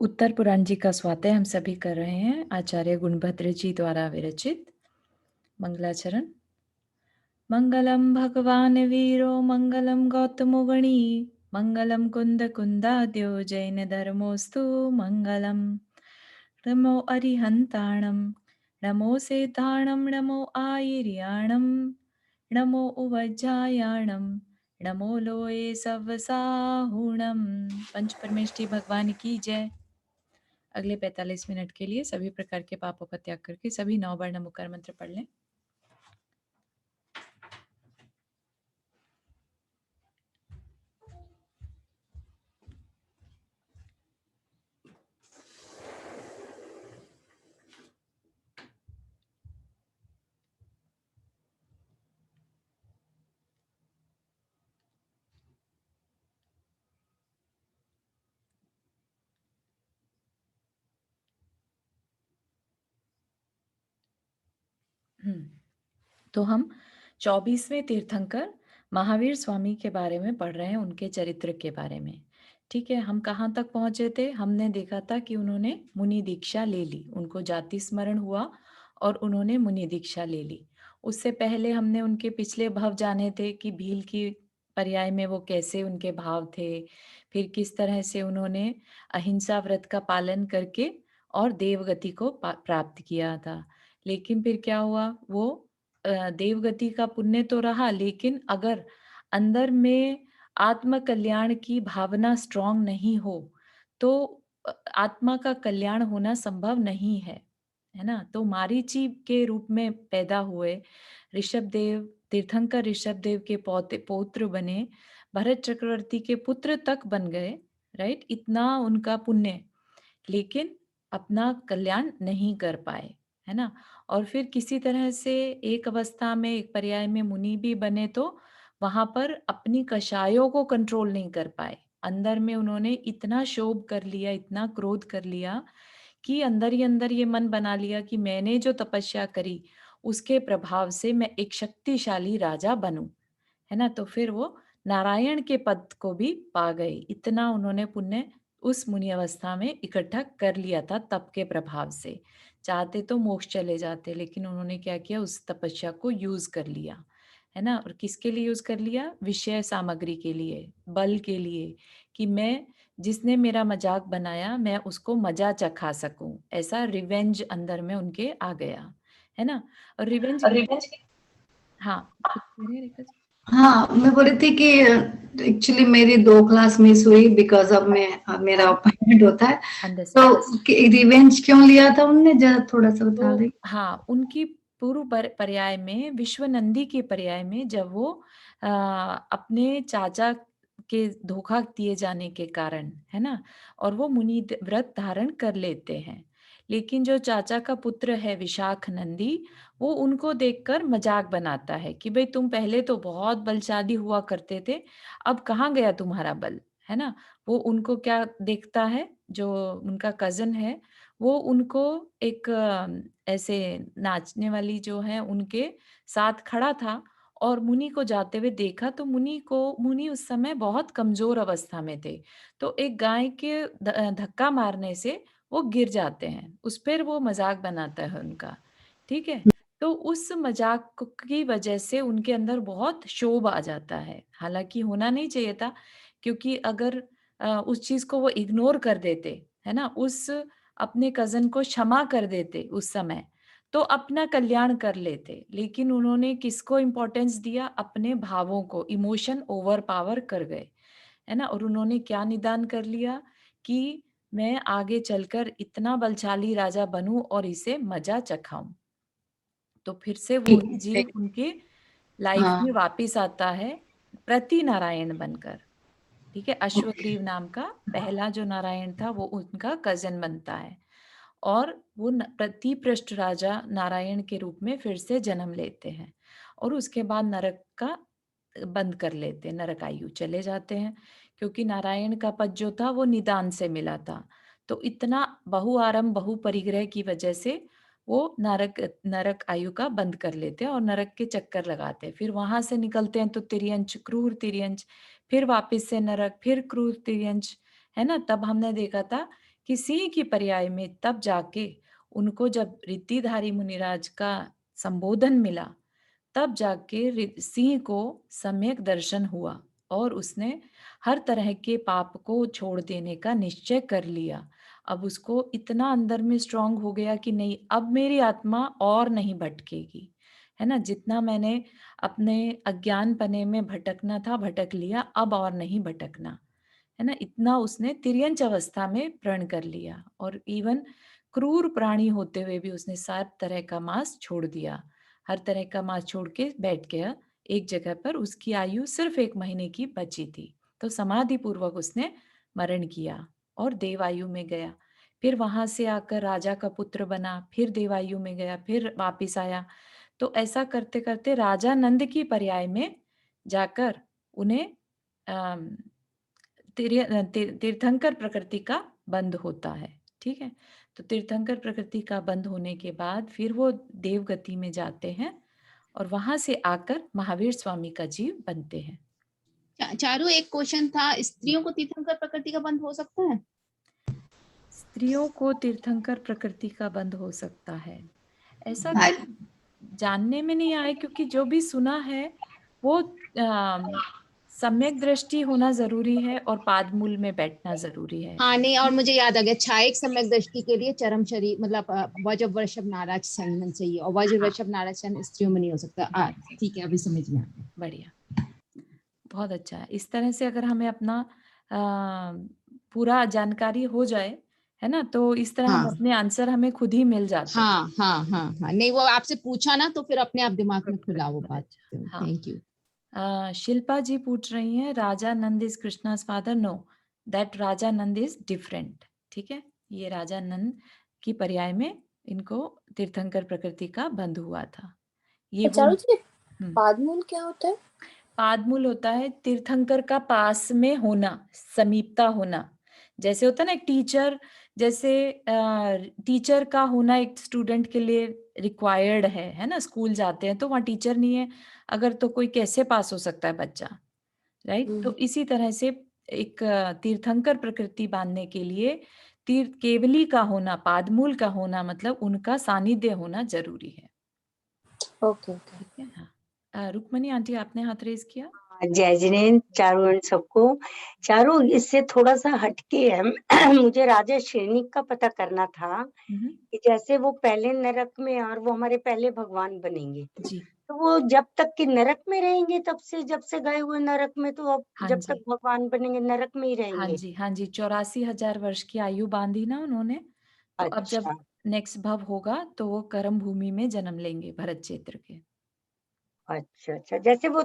उत्तर पुराण जी का स्वाध्याय हम सभी कर रहे हैं। आचार्य गुणभद्र जी द्वारा विरचित। मंगलाचरण। मंगलम भगवान वीरो मंगलम गौतमो गणी मंगलम कुंद कुंदाद्यो जैन धर्मोस्तु मंगलम। नमो अरिहंताणम नमो सेताणम नमो आयर्याणम नमो उवज्जायाणम नमो लोये सवसाहुणम। पंच परमेष्ठी भगवान की जय। अगले 45 मिनट के लिए सभी प्रकार के पापों का त्याग करके सभी 9 बार नमोकार मंत्र पढ़ लें। तो हम 24वें तीर्थंकर महावीर स्वामी के बारे में पढ़ रहे हैं, उनके चरित्र के बारे में। ठीक है, हम कहाँ तक पहुंचे थे? हमने देखा था कि उन्होंने मुनि दीक्षा ले ली, उनको जाति स्मरण हुआ और उन्होंने मुनि दीक्षा ले ली। उससे पहले हमने उनके पिछले भाव जाने थे कि भील की पर्याय में वो कैसे उनके भाव थे, फिर किस तरह से उन्होंने अहिंसा व्रत का पालन करके और देवगति को प्राप्त किया था। लेकिन फिर क्या हुआ? वो देवगति का पुण्य तो रहा, लेकिन अगर अंदर में आत्म कल्याण की भावना स्ट्रांग नहीं हो तो आत्मा का कल्याण होना संभव नहीं है ना? तो मारीची के रूप में पैदा हुए ऋषभदेव, तीर्थंकर ऋषभदेव के पौत्र बने, भरत चक्रवर्ती के पुत्र तक बन गए। राइट, इतना उनका पुण्य, लेकिन अपना कल्याण नहीं कर पाए, है ना? और फिर किसी तरह से एक अवस्था में, एक पर्याय में मुनि भी बने तो वहां पर अपनी कषायों को कंट्रोल नहीं कर पाए। अंदर में उन्होंने इतना शोभ कर लिया, इतना क्रोध कर लिया कि अंदर ही अंदर ये मन बना लिया कि मैंने जो तपस्या करी उसके प्रभाव से मैं एक शक्तिशाली राजा बनूं, है ना? तो फिर वो नारायण के पद को भी पा गए। इतना उन्होंने पुण्य उस मुनि अवस्था में इकट्ठा कर लिया था तप के प्रभाव से। चाहते तो मोक्ष चले जाते, लेकिन उन्होंने क्या किया, उस तपस्या को यूज कर लिया, है ना? और किसके लिए यूज कर लिया? विषय सामग्री के लिए, बल के लिए, कि मैं, जिसने मेरा मजाक बनाया मैं उसको मजा चखा सकूं। ऐसा रिवेंज अंदर में उनके आ गया, है ना? और रिवेंज, रिवेंज। हाँ, कुछ कह रहे हैं रेखा जी? हाँ, मैं बोल रही थी कि एक्चुअली मेरी 2 क्लास मिस हुई बिकॉज़ ऑफ मेरा अपॉइंटमेंट होता है। अंडरस्टैंड। तो रिवेंज क्यों लिया था उनने, ज़रा थोड़ा-सा बता तो दें? हाँ, उनकी पूर्व पर्याय में, विश्वनंदी के पर्याय में, जब वो अपने चाचा के धोखा दिए जाने के कारण, है ना, और वो मुनि व्रत धारण कर लेते हैं, लेकिन जो चाचा का पुत्र है विशाख नंदी, वो उनको देखकर मजाक बनाता है कि भाई तुम पहले तो बहुत बलशाली हुआ करते थे, अब कहाँ गया तुम्हारा बल, है ना? वो उनको क्या देखता है, जो उनका कजन है, वो उनको एक ऐसे नाचने वाली जो है उनके साथ खड़ा था और मुनि को जाते हुए देखा, तो मुनि उस समय बहुत कमजोर अवस्था में थे, तो एक गाय के धक्का मारने से वो गिर जाते हैं, उस पर वो मजाक बनाता है उनका। ठीक है, तो उस मजाक की वजह से उनके अंदर बहुत शोभ आ जाता है, हालांकि होना नहीं चाहिए था, क्योंकि अगर उस चीज को वो इग्नोर कर देते, है ना, उस अपने कजन को क्षमा कर देते उस समय, तो अपना कल्याण कर लेते। लेकिन उन्होंने किसको इंपॉर्टेंस दिया? अपने भावों को, इमोशन ओवर पावर कर गए, है ना? और उन्होंने क्या निदान कर लिया कि मैं आगे चलकर इतना बलशाली राजा बनूं और इसे मजा चखाऊं। तो फिर से वो ठीक ही है। जीव उनके लाइफ हाँ, में वापिस आता है, प्रति नारायण बनकर। ठीक है, ओके। अश्वग्रीव नाम का पहला जो नारायण था वो उनका कजन बनता है, और वो प्रतिपृष्ठ राजा नारायण के रूप में फिर से जन्म लेते हैं, और उसके बाद नरक का बंद कर लेते हैं, नरक आयु चले जाते हैं, क्योंकि नारायण का पद जो था वो निदान से मिला था। तो इतना बहुआरंभ बहुपरिग्रह की वजह से वो नरक नरक आयु का बंद कर लेते हैं और नरक के चक्कर लगाते हैं, फिर वहां से निकलते हैं तो तिर्यंच, क्रूर तिर्यंच, फिर वापस से नरक, फिर क्रूर तिर्यंच, है ना? तब हमने देखा था कि सिंह की पर्याय में तब जाके उनको जब रिद्धिधारी मुनिराज का संबोधन मिला, तब जाके सिंह को सम्यक दर्शन हुआ और उसने हर तरह के पाप को छोड़ देने का निश्चय कर लिया। अब उसको इतना अंदर में स्ट्रांग हो गया कि नहीं, अब मेरी आत्मा और नहीं भटकेगी, है ना? जितना मैंने अपने अज्ञानपने में भटकना था भटक लिया, अब और नहीं भटकना, है ना? इतना उसने तिर्यंच अवस्था में प्रण कर लिया और इवन क्रूर प्राणी होते हुए भी उसने सब तरह का मांस छोड़ दिया। हर तरह का मांस छोड़ के बैठ गया एक जगह पर। उसकी आयु सिर्फ 1 महीने की बची थी। तो समाधि पूर्वक उसने मरण किया और देवायु में गया। फिर वहां से आकर राजा का पुत्र बना, फिर देवायु में गया, फिर वापिस आया। तो ऐसा करते-करते राजा नंद की पर्याय में जाकर उन्हें अम, तीर्थंकर प्रकृति का बंध होता है, ठीक है? तो तीर्थंकर प्रकृति का बंध होने के बाद फिर वो देवगति में जाते हैं और वहां से आकर महावीर स्वामी का जीव बनते हैं। चारू, एक क्वेश्चन था, स्त्रियों को तीर्थंकर प्रकृति का बंध हो सकता है? स्त्रियों को तीर्थंकर प्रकृति का बंध हो सकता है, ऐसा हाँ, जानने में नहीं आया, क्योंकि जो भी सुना है वो सम्यक दृष्टि होना जरूरी है और पादमूल में बैठना जरूरी है। हाँ नहीं, और मुझे याद आ गया, छायक सम्यक दृष्टि के लिए चरम शरीर मतलब वज्र वृषभ नाराज सन चाहिए, और वज्र हाँ, वृषभ नाराज सन स्त्रियों में नहीं हो सकता। ठीक है, अभी समझ में आ गया। बढ़िया, बहुत अच्छा है। इस तरह से अगर हमें अपना पूरा जानकारी हो जाए, है ना, तो इस तरह हम हाँ अपने आंसर हमें खुद ही मिल जाते हैं। हाँ हाँ हाँ हाँ, नहीं वो आपसे पूछा ना तो फिर अपने आप दिमाग में खुला वो बहुत बात। अच्छा, हाँ। Thank you. शिल्पा जी पूछ रही हैं, Raja Nand is Krishna's father? No, that Raja Nand is different. ठीक है, ये राजा नंद की पर्याय में इनको तीर्थंकर प्रकृति का बंध हुआ था। ये वो चारू जी, पादमूल क्या होता है? पादमूल होता है तीर्थंकर का पास में होना, समीपता होना। जैसे होता है ना एक टीचर, जैसे टीचर का होना एक स्टूडेंट के लिए रिक्वायर्ड है ना? स्कूल जाते हैं तो वहाँ टीचर नहीं है, अगर तो कोई कैसे पास हो सकता है बच्चा, राइट? तो इसी तरह से एक तीर्थंकर प्रकृति बांधने के लिए तीर्थ केवली का होना, पादमूल का होना, मतलब उनका सानिध्य होना जरूरी है। Okay okay. ठीक है, हाँ। रुक्मणी आंटी, आपने हाथ रेज किया। जय जिनेन्द्र, चारू एंड सबको। चारू, इससे थोड़ा सा हटके है मुझे राजा श्रेणी का पता करना था कि जैसे वो पहले नरक में और वो हमारे पहले भगवान बनेंगे, जी, तो वो जब तक कि नरक में रहेंगे, तब से जब से गए हुए नरक में, तो अब हाँ जब जी, तक भगवान बनेंगे नरक में ही हाँ रहेंगे। जी, हाँ जी, 84,000 वर्ष की आयु बांधी ना उन्होंने, तो अब जब अच्छा नेक्स्ट भव होगा तो वो कर्म भूमि में जन्म लेंगे, भरत क्षेत्र के। अच्छा अच्छा, जैसे वो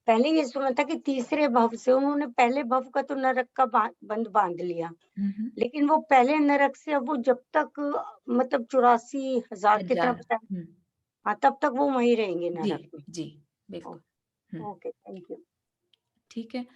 पहले ये सुना था कि तीसरे भव से उन्होंने पहले भव का तो नरक का बंद बांध लिया, लेकिन वो पहले नरक से अब वो जब तक मतलब 84,000 कितना हजार, बताया, हाँ, तब तक वो वहीं रहेंगे जी, नरक में। जी, बिल्कुल। Okay, thank you. ठीक है,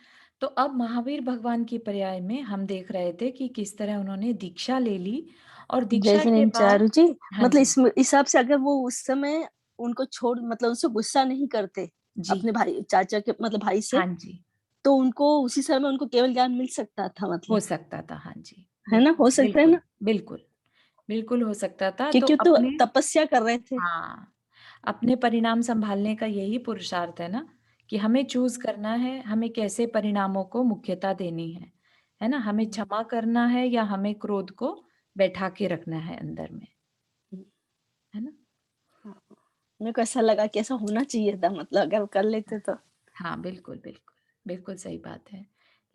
तो अब महावीर भगवान की पर्याय में हम देख रहे थे कि किस तरह उन्होंने दीक्षा ले ली और दीक्षा के बाद, चारू जी, हाँ मतलब जी, इस हिसाब से अगर वो उस समय उनको छोड़ मतलब उनसे गुस्सा नहीं करते जी, अपने भाई चाचा के मतलब भाई से, हाँ जी, तो उनको उसी समय उनको केवल ज्ञान मिल सकता था, हो मतलब सकता था, हाँ जी, है ना, बिल्कुल, हो सकता है बिल्कुल, ना, बिल्कुल, बिल्कुल हो सकता था। तो क्योंकि तो अपने, तपस्या कर रहे थे। हाँ, अपने परिणाम संभालने का यही पुरुषार्थ है ना, कि हमें चूज करना है, हमें कैसे परिणामों को मुख्यता देनी है ना? हमें क्षमा करना है या हमें क्रोध को बैठा के रखना है अंदर में, है ना? मेरे को ऐसा लगा कि ऐसा होना चाहिए था, मतलब अगर कर लेते तो। हाँ, बिल्कुल, बिल्कुल, बिल्कुल सही बात है।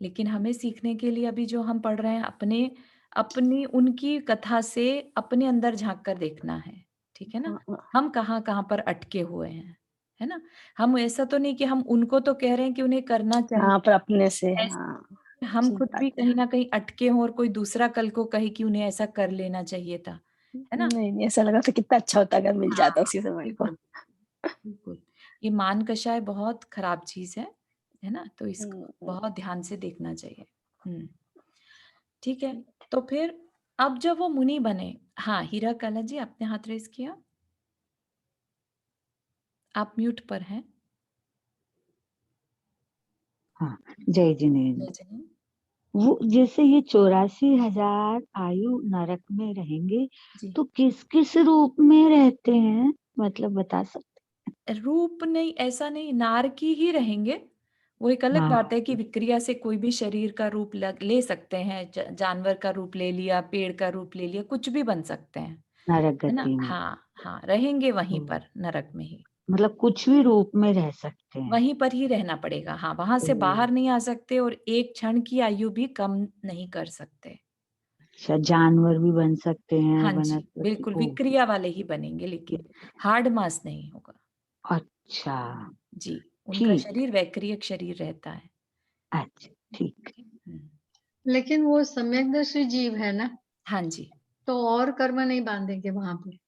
लेकिन हमें सीखने के लिए अभी जो हम पढ़ रहे हैं, अपनी उनकी कथा से अपने अंदर झाँक कर देखना है, ठीक है ना? हम कहाँ-कहाँ पर अटके हुए हैं, है ना? हम ऐसा तो नहीं कि हम उनको तो कह रहे हैं कि उन्हें करना चाहिए, हाँ, पर अपने से, हाँ, ऐसे हम ठीक खुद बात भी है। कहीं न कहीं अटके हों और कोई दूसरा कल को कहे कि उन्हें ऐसा कर लेना चाहिए था, है ना? नहीं नहीं, ऐसा लगा था कितना अच्छा होता अगर मिल हाँ, जाता उसी समय को। बिल्कुल, बिल्कुल। ये मान कषाय बहुत खराब चीज़ है ना? तो इसको बहुत ध्यान से देखना चाहिए। हुँ, ठीक है। तो फिर अब जब वो मुनि बने, हाँ, हीरा काला जी, आपने हाथ रेज़ किया? आप म्यूट पर हैं। हाँ, जय जिनेन्द्र। जय जैन। वो जैसे ये 84,000 आयु नरक में रहेंगे, जी। तो किस किस रूप में रहते हैं, मतलब बता सकते? रूप नहीं, ऐसा नहीं, नारकी ही रहेंगे। वो एक अलग हाँ, बात है कि विक्रिया से कोई भी शरीर का रूप ले सकते हैं, जानवर का रूप ले लिया, पेड़ का रूप ले लिया, कुछ भी बन सकते हैं, नरक है ना? गति में। हाँ हाँ, रहेंगे वहीं तो पर नरक में ही, मतलब कुछ भी रूप में रह सकते हैं। वहीं पर ही रहना पड़ेगा। हाँ, वहां से तो बाहर नहीं आ सकते और एक क्षण की आयु भी कम नहीं कर सकते। अच्छा, जानवर भी बन सकते हैं, हाँ जी, वनस्पति। बिल्कुल ओ, विक्रिया वाले ही बनेंगे, लेकिन हार्ड मास नहीं होगा। अच्छा, जी, उनका ठीक। शरीर वैक्रियक शरीर रहता है। अच्छा, ठीक। हम्म, लेकिन वो सम्यकदर्शी जीव है ना, हाँ जी, तो और कर्म नहीं बांधेंगे वहां पे।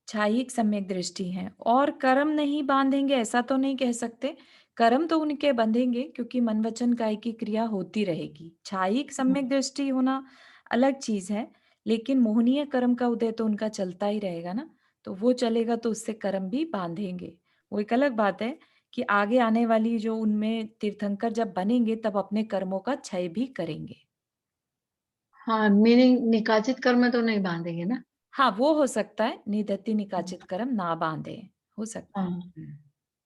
छायिक सम्यक दृष्टि है और कर्म नहीं बांधेंगे ऐसा तो नहीं कह सकते। कर्म तो उनके बंधेंगे क्योंकि मन वचन काय की क्रिया होती रहेगी। छायिक सम्यक दृष्टि होना अलग चीज है, लेकिन मोहनीय कर्म का उदय तो उनका चलता ही रहेगा ना, तो वो चलेगा तो उससे कर्म भी बांधेंगे। वो एक अलग बात है कि आगे आने वाली जो उनमें तीर्थंकर जब बनेंगे तब अपने कर्मों का क्षय भी करेंगे। हाँ, मीनिंग निकाचित कर्म तो नहीं बांधेंगे ना। हाँ, वो हो सकता है निदत्ति निकाचित कर्म ना बांधे, हो सकता है। हाँ,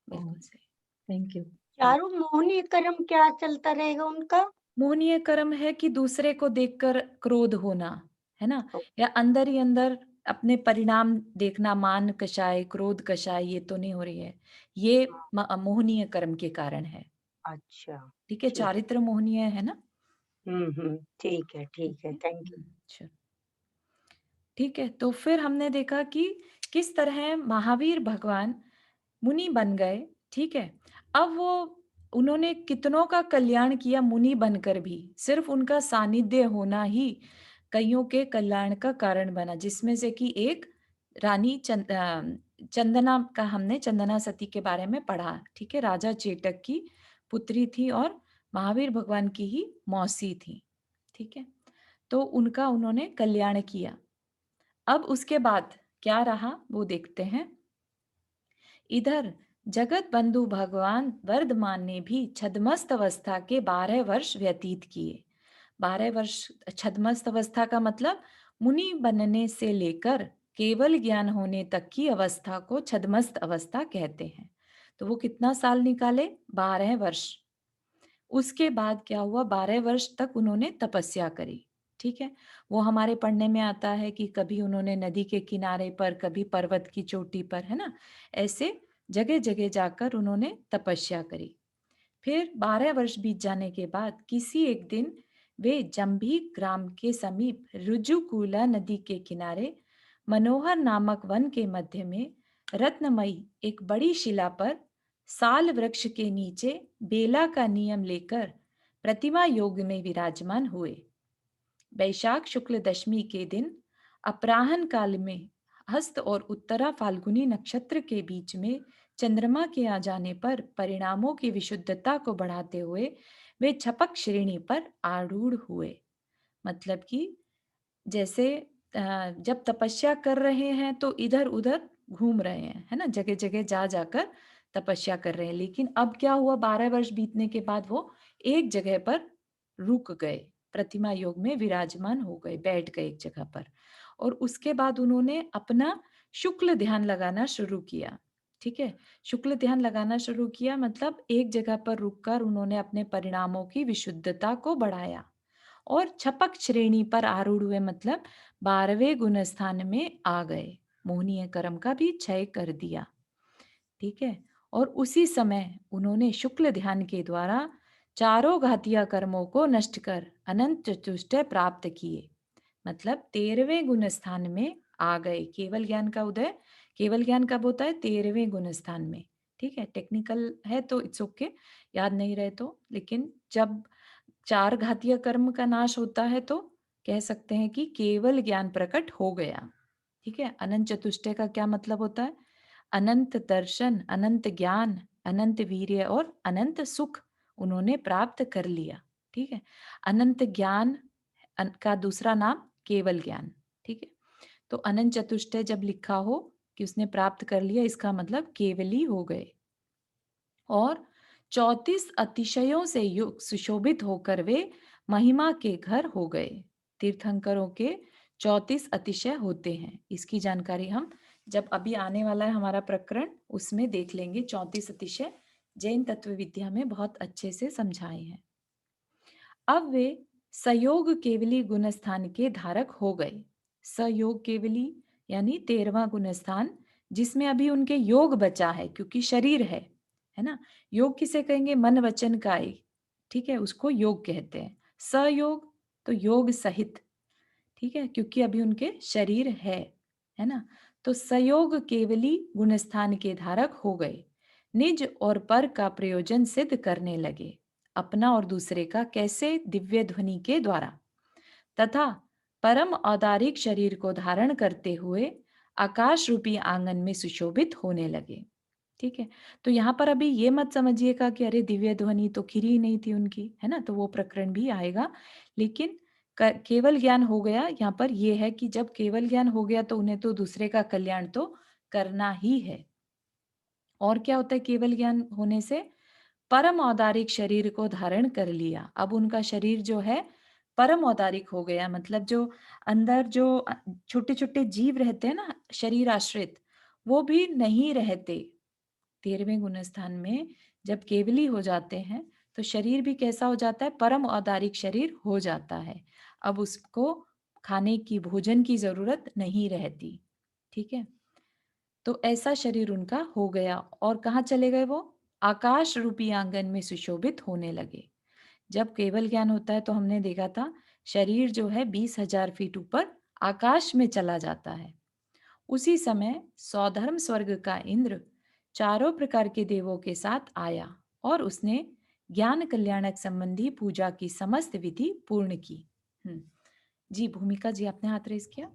बिल्कुल सही। Thank you. चारू मोहनी कर्म क्या चलता रहेगा उनका? मोहनीय कर्म है कि दूसरे को देखकर क्रोध होना, है ना, या अंदर ही अंदर अपने परिणाम देखना, मान कषाय क्रोध कषाय, ये तो नहीं हो रही है, ये मोहनीय कर्म के कारण है। अच्छा, ठीक है, ठीक। चारित्र मोहनीय है ना। ठीक है, ठीक है, थैंक यू। अच्छा, ठीक है, तो फिर हमने देखा कि किस तरह महावीर भगवान मुनि बन गए। ठीक है, अब वो उन्होंने कितनों का कल्याण किया मुनि बनकर भी, सिर्फ उनका सानिध्य होना ही कईयों के कल्याण का कारण बना, जिसमें से कि एक रानी चंदना का हमने चंदना सती के बारे में पढ़ा। ठीक है, राजा चेटक की पुत्री थी और महावीर भगवान की ही मौसी थी। ठीक है, तो उनका उन्होंने कल्याण किया। अब उसके बाद क्या रहा वो देखते हैं। इधर जगत बंधु भगवान वर्धमान ने भी छद्मस्त अवस्था के 12 वर्ष व्यतीत किए। 12 वर्ष छद्मस्त अवस्था का मतलब मुनि बनने से लेकर केवल ज्ञान होने तक की अवस्था को छद्मस्त अवस्था कहते हैं। तो वो कितना साल निकाले? 12 वर्ष। उसके बाद क्या हुआ? 12 वर्ष तक उन्होंने तपस्या करी। ठीक है, वो हमारे पढ़ने में आता है कि कभी उन्होंने नदी के किनारे पर, कभी पर्वत की चोटी पर, है ना, ऐसे जगह जगह जाकर उन्होंने तपस्या करी। फिर 12 वर्ष बीत जाने के बाद किसी एक दिन वे जंभी ग्राम के समीप रुजुकूला नदी के किनारे मनोहर नामक वन के मध्य में रत्नमयी एक बड़ी शिला पर साल वृक्ष के नीचे बेला का नियम लेकर प्रतिमा योग में विराजमान हुए। वैशाख शुक्ल दशमी के दिन अपराह्न काल में हस्त और उत्तरा फाल्गुनी नक्षत्र के बीच में चंद्रमा के आ जाने पर परिणामों की विशुद्धता को बढ़ाते हुए वे छपक श्रेणी पर आरूढ़ हुए। मतलब कि जैसे जब तपस्या कर रहे हैं तो इधर उधर घूम रहे हैं, है ना, जगह जगह जा जाकर तपस्या कर रहे हैं। लेकिन अब क्या हुआ? 12 वर्ष बीतने के बाद वो एक जगह पर रुक गए, प्रतिमा योग में विराजमान हो गए, बैठ गए एक जगह पर। और उसके बाद उन्होंने अपना शुक्ल ध्यान लगाना शुरू किया। ठीक है, शुक्ल ध्यान लगाना शुरू किया मतलब एक जगह पर रुककर उन्होंने अपने परिणामों की विशुद्धता को बढ़ाया और छपक श्रेणी पर आरूढ़ हुए, मतलब 12वें गुण स्थान में आ गए, मोहनीय कर्म का भी क्षय कर दिया। ठीक है, और उसी समय उन्होंने शुक्ल ध्यान के द्वारा चारों घातीय कर्मों को नष्ट कर अनंत चतुष्टय प्राप्त किए। मतलब 13वें गुण स्थान में आ गए। केवल ज्ञान का उदय, केवल ज्ञान कब होता है? 13वें गुण स्थान में। ठीक है, टेक्निकल है तो इट्स ओके, याद नहीं रहे तो, लेकिन जब चार घातीय कर्म का नाश होता है तो कह सकते हैं कि केवल ज्ञान प्रकट हो गया। ठीक है, अनंत चतुष्टय का क्या मतलब होता है? अनंत दर्शन, अनंत ज्ञान, अनंत वीर्य और अनंत सुख उन्होंने प्राप्त कर लिया। ठीक है, अनंत ज्ञान का दूसरा नाम केवल ज्ञान। ठीक है, तो अनंत चतुष्टय जब लिखा हो कि उसने प्राप्त कर लिया, इसका मतलब केवली हो गए। और 34 अतिशयों से युक्त सुशोभित होकर वे महिमा के घर हो गए। तीर्थंकरों के 34 अतिशय होते हैं। इसकी जानकारी हम जब अभी आने वाला है हमारा प्रकरण उसमें देख लेंगे। 34 अतिशय जैन तत्व विद्या में बहुत अच्छे से समझाए हैं। अब वे सयोग केवली गुणस्थान के धारक हो गए। सयोग केवली यानी 13वां गुणस्थान, जिसमें अभी उनके योग बचा है क्योंकि शरीर है ना। योग किसे कहेंगे? मन वचन काय, ठीक है, उसको योग कहते हैं। सयोग तो योग सहित, ठीक है, क्योंकि अभी उनके शरीर है ना। तो सयोग केवली गुणस्थान के धारक हो गए। निज और पर का प्रयोजन सिद्ध करने लगे, अपना और दूसरे का। कैसे? दिव्य ध्वनि के द्वारा, तथा परम औदारिक शरीर को धारण करते हुए आकाश रूपी आंगन में सुशोभित होने लगे। ठीक है, तो यहाँ पर अभी ये मत समझिएगा कि अरे दिव्य ध्वनि तो खिरी नहीं थी उनकी, है ना, तो वो प्रकरण भी आएगा। लेकिन केवल ज्ञान हो गया, यहाँ पर ये है कि जब केवल ज्ञान हो गया तो उन्हें तो दूसरे का कल्याण तो करना ही है। और क्या होता है केवल ज्ञान होने से? परम औदारिक शरीर को धारण कर लिया। अब उनका शरीर जो है परम औदारिक हो गया, मतलब जो अंदर जो छोटे छोटे जीव रहते हैं ना शरीर आश्रित, वो भी नहीं रहते। 13वें गुणस्थान में जब केवली हो जाते हैं तो शरीर भी कैसा हो जाता है? परम औदारिक शरीर हो जाता है। अब उसको खाने की, भोजन की जरूरत नहीं रहती। ठीक है, तो ऐसा शरीर उनका हो गया। और कहाँ चले गए वो? आकाश रूपी आंगन में सुशोभित होने लगे। जब केवल ज्ञान होता है तो हमने देखा था शरीर जो है 20,000 फीट ऊपर आकाश में चला जाता है। उसी समय सौधर्म स्वर्ग का इंद्र चारों प्रकार के देवों के साथ आया और उसने ज्ञान कल्याणक संबंधी पूजा की समस्त विधि पूर्ण की। जी भूमिका जी, आपने हाथ रेस किया।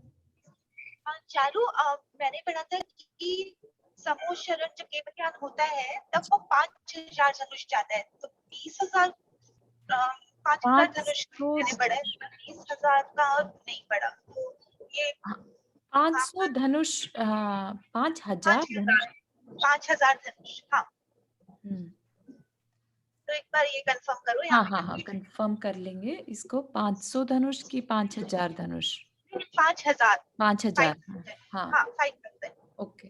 चारू, मैंने पढ़ा था कि समूह शरण जब केवल ज्ञान होता है तब वो 5,000 धनुष जाता है, तो 20,000 5,000 धनुष मैंने पढ़ा है, 20,000 का नहीं पढ़ा। तो ये 500 धनुष, 5,000 धनुष, 5,000 धनुष। हाँ, तो एक बार ये कंफर्म करो। हाँ, कंफर्म कर लेंगे इसको। 500 धनुष की 5,000 धनुष? 5,000। 5,000, हाँ, 5,000। ओके।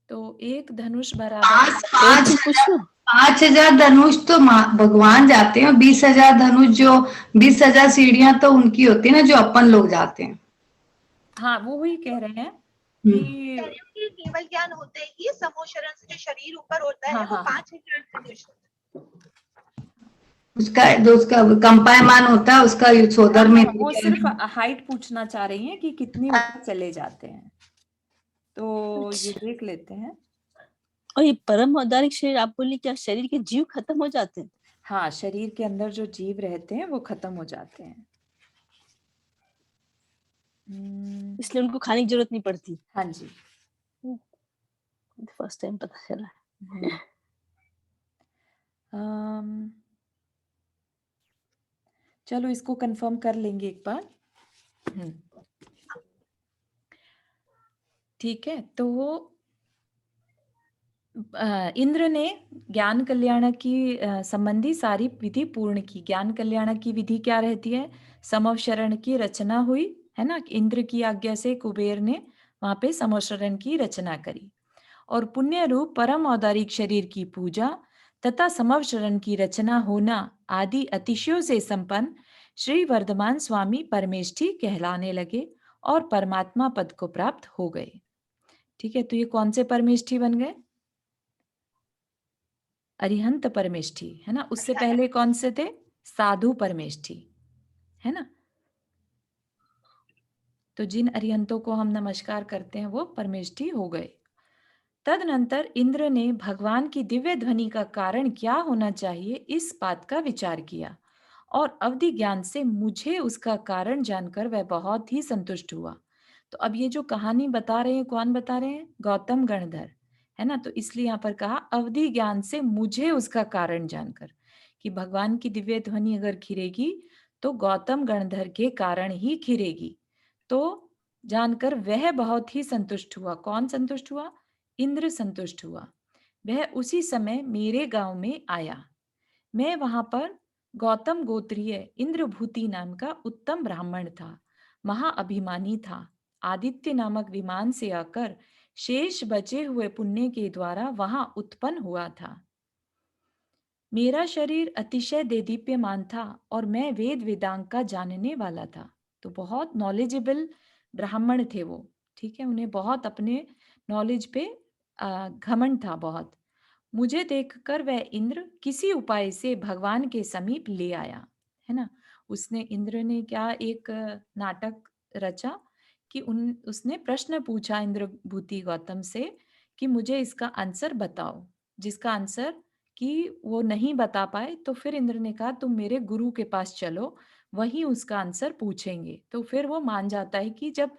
तो एक धनुष बराबर 5,000 धनुष तो भगवान जाते हैं, 20,000 धनुष जो 20,000 सीढ़ियां तो उनकी होती है ना, जो अपन लोग जाते हैं। हाँ, वो ही कह रहे हैं कि केवल ज्ञान होते ही समूह शरण से जो शरीर ऊपर होता है वो 5,000 धनुष उसका कंपायमान होता है, उसका सोदर में। वो सिर्फ हाइट पूछना चाह रही हैं कि कितनी ऊपर चले जाते हैं, तो ये देख लेते हैं। और ये परम औदारिक शरीर आप बोली, क्या शरीर के जीव खत्म हो जाते हैं? हाँ, शरीर के अंदर जो जीव रहते हैं वो खत्म हो जाते हैं, इसलिए उनको खाने की जरूरत नहीं पड़ती। हाँ जी, फर्स्ट टाइम पता चला है। चलो इसको कंफर्म कर लेंगे एक बार। ठीक है, तो इंद्र ने ज्ञान कल्याण की संबंधी सारी विधि पूर्ण की। ज्ञान कल्याण की विधि क्या रहती है? समवशरण की रचना हुई, है ना। इंद्र की आज्ञा से कुबेर ने वहां पे समवशरण की रचना करी और पुण्य रूप परम औदारिक शरीर की पूजा तथा समवशरण की रचना होना आदि अतिशयों से संपन्न श्री वर्धमान स्वामी परमेष्ठी कहलाने लगे और परमात्मा पद को प्राप्त हो गए। ठीक है, तो ये कौन से परमेष्ठी बन गए? अरिहंत परमेष्ठी, है ना। उससे पहले कौन से थे? साधु परमेष्ठी, है ना। तो जिन अरिहंतों को हम नमस्कार करते हैं वो परमेष्ठी हो गए। तदनंतर इंद्र ने भगवान की दिव्य ध्वनि का कारण क्या होना चाहिए इस बात का विचार किया और अवधि ज्ञान से मुझे उसका कारण जानकर वह बहुत ही संतुष्ट हुआ। तो अब ये जो कहानी बता रहे हैं, कौन बता रहे हैं? गौतम गणधर, है ना। तो इसलिए यहाँ पर कहा अवधि ज्ञान से मुझे उसका कारण जानकर, कि भगवान की दिव्य ध्वनि अगर खिरेगी तो गौतम गणधर के कारण ही खिरेगी। तो जानकर वह बहुत ही संतुष्ट हुआ। कौन संतुष्ट हुआ? इंद्र संतुष्ट हुआ। वह उसी समय मेरे गांव में आया। मैं वहां पर गौतम गोत्रीय इंद्रभूति नाम का उत्तम ब्राह्मण था, महाअभिमानी था। आदित्य नामक विमान से आकर शेष बचे हुए पुण्य के द्वारा वहां उत्पन्न हुआ था। मेरा शरीर अतिशय देदीप्यमान था और मैं वेद वेदांग का जानने वाला था। तो बहुत नॉलेजेबल ब्राह्मण थे वो, ठीक है, उन्हें बहुत अपने नॉलेज पे घमंड था बहुत। मुझे देखकर वह इंद्र किसी उपाय से भगवान के समीप ले आया, है ना। इंद्र ने क्या एक नाटक रचा कि उसने प्रश्न पूछा इंद्रभूति गौतम से कि मुझे इसका आंसर बताओ। जिसका आंसर कि वो नहीं बता पाए तो फिर इंद्र ने कहा तुम मेरे गुरु के पास चलो, वही उसका आंसर पूछेंगे। तो फिर वो मान जाता है कि जब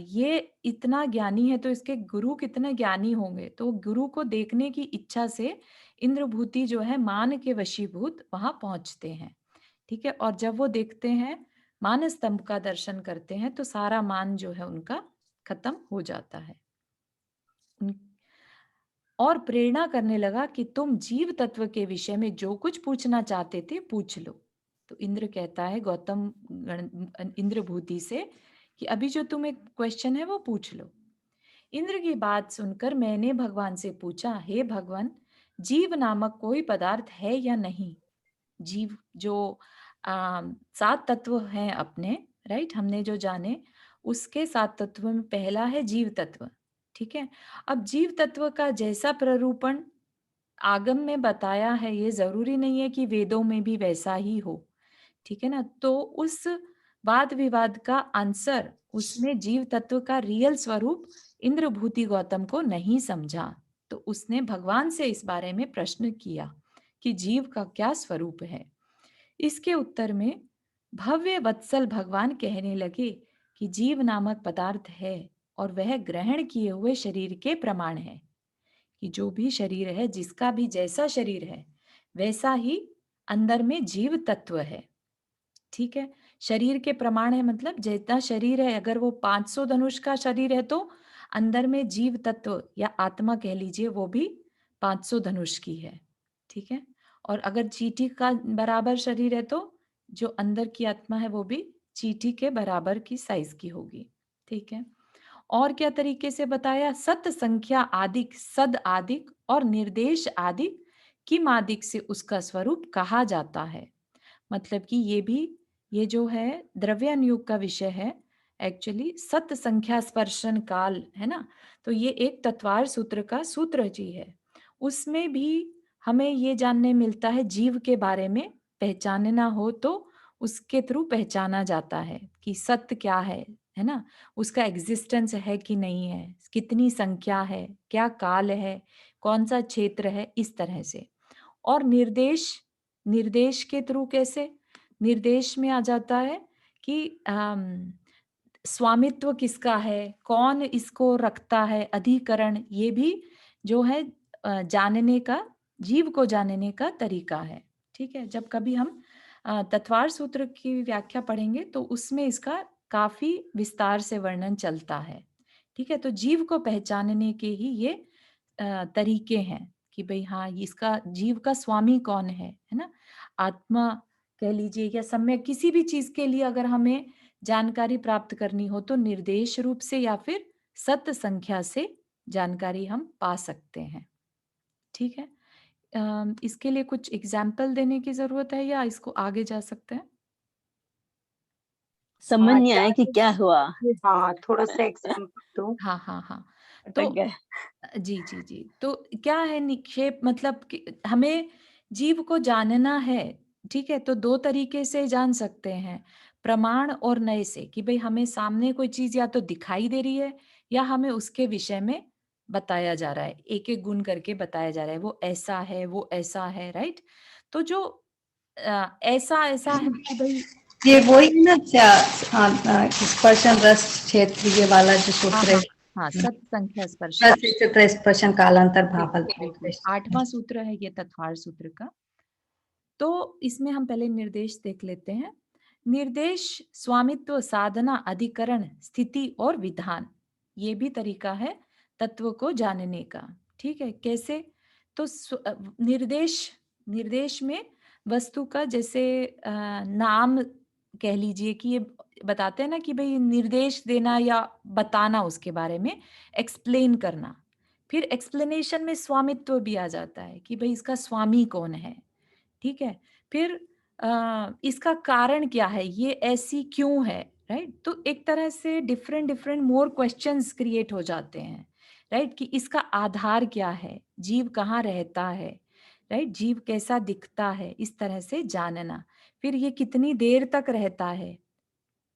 ये इतना ज्ञानी है तो इसके गुरु कितने ज्ञानी होंगे। तो गुरु को देखने की इच्छा से इंद्रभूति जो है मान के वशीभूत वहां पहुंचते हैं, ठीक है। और जब वो देखते हैं, मान स्तंभ का दर्शन करते हैं, तो सारा मान जो है उनका खत्म हो जाता है। और प्रेरणा करने लगा कि तुम जीव तत्व के विषय में जो कुछ पूछना चाहते थे पूछ लो। तो इंद्र कहता है गौतम इंद्रभूति से कि अभी जो तुम एक क्वेश्चन है वो पूछ लो। इंद्र की बात सुनकर मैंने भगवान से पूछा, हे भगवान, जीव नामक कोई पदार्थ है या नहीं? जीव जो 7 तत्व हैं अपने, राइट, हमने जो जाने उसके 7 तत्व में पहला है जीव तत्व, ठीक है। अब जीव तत्व का जैसा प्ररूपण आगम में बताया है, ये जरूरी नहीं है कि वेदों में भी वैसा ही हो, ठीक है ना। तो उस वाद विवाद का आंसर उसने जीव तत्व का रियल स्वरूप इंद्रभूति गौतम को नहीं समझा। तो उसने भगवान से इस बारे में प्रश्न किया कि जीव का क्या स्वरूप है। इसके उत्तर में भव्य वत्सल भगवान कहने लगे कि जीव नामक पदार्थ है और वह ग्रहण किए हुए शरीर के प्रमाण है। कि जो भी शरीर है, जिसका भी जैसा शरीर है वैसा ही अंदर में जीव तत्व है, ठीक है। शरीर के प्रमाण है मतलब जितना शरीर है, अगर वो 500 धनुष का शरीर है तो अंदर में जीव तत्व या आत्मा कह लीजिए वो भी 500 धनुष की है, ठीक है। और अगर चींटी का बराबर शरीर है तो जो अंदर की आत्मा है वो भी चींटी के बराबर की साइज की होगी, ठीक है। और क्या तरीके से बताया, सत संख्या आदिक, सद आदिक और निर्देश आदिक किम आदिक से उसका स्वरूप कहा जाता है। मतलब कि ये जो है द्रव्यान योग का विषय है एक्चुअली, सत संख्या स्पर्शन काल, है ना। तो ये एक तत्वार सूत्र का सूत्र जी है, उसमें भी हमें ये जानने मिलता है जीव के बारे में। पहचानना हो तो उसके थ्रू पहचाना जाता है कि सत्य क्या है ना, उसका एग्जिस्टेंस है कि नहीं है, कितनी संख्या है, क्या काल है, कौन सा क्षेत्र है, इस तरह से। और निर्देश के थ्रू कैसे, निर्देश में आ जाता है कि स्वामित्व किसका है, कौन इसको रखता है, अधिकरण, ये भी जो है जानने का, जीव को जानने का तरीका है, ठीक है। जब कभी हम तत्वार सूत्र की व्याख्या पढ़ेंगे तो उसमें इसका काफी विस्तार से वर्णन चलता है, ठीक है। तो जीव को पहचानने के ही ये तरीके हैं कि भाई हाँ, इसका जीव का स्वामी कौन है ना। आत्मा कह लीजिए या सम्यक किसी भी चीज के लिए अगर हमें जानकारी प्राप्त करनी हो तो निर्देश रूप से या फिर सत संख्या से जानकारी हम पा सकते हैं, ठीक है। इसके लिए कुछ एग्जाम्पल देने की जरूरत है या इसको आगे जा सकते हैं? समझ नहीं आया कि क्या हुआ। हाँ, थोड़ा सा एग्जाम्पल दो। हाँ हाँ हाँ, अटक तो गए। जी जी जी, तो क्या है निक्षेप, मतलब कि हमें जीव को जानना है, ठीक है। तो 2 तरीके से जान सकते हैं, प्रमाण और नए से, कि भाई हमें सामने कोई चीज या तो दिखाई दे रही है या हमें उसके विषय में बताया जा रहा है, एक एक गुण करके बताया जा रहा है, वो ऐसा है, वो ऐसा है, राइट। तो जो ऐसा ऐसा है कि भाई ये वही है ना, स्पर्शन रस क्षेत्र, ये वाला जो हाँ सूत्र है, हाँ हाँ, सत संख्या स्पर्श, रस चित्र स्पर्शन कालांतर भावल। बिल्कुल 8वां सूत्र है ये तत्वार सूत्र का। तो इसमें हम पहले निर्देश देख लेते हैं। निर्देश स्वामित्व, साधना, अधिकरण, स्थिति और विधान, ये भी तरीका है तत्व को जानने का, ठीक है। कैसे, तो निर्देश में वस्तु का जैसे नाम कह लीजिए कि ये बताते हैं ना कि भाई निर्देश देना या बताना उसके बारे में, एक्सप्लेन करना। फिर एक्सप्लेनेशन में स्वामित्व भी आ जाता है कि भाई इसका स्वामी कौन है, ठीक है। फिर इसका कारण क्या है, ये ऐसी क्यों है, राइट। तो एक तरह से different different more questions create हो जाते हैं, राइट, कि इसका आधार क्या है, जीव कहाँ रहता है, राइट, जीव कैसा दिखता है, इस तरह से जानना। फिर ये कितनी देर तक रहता है,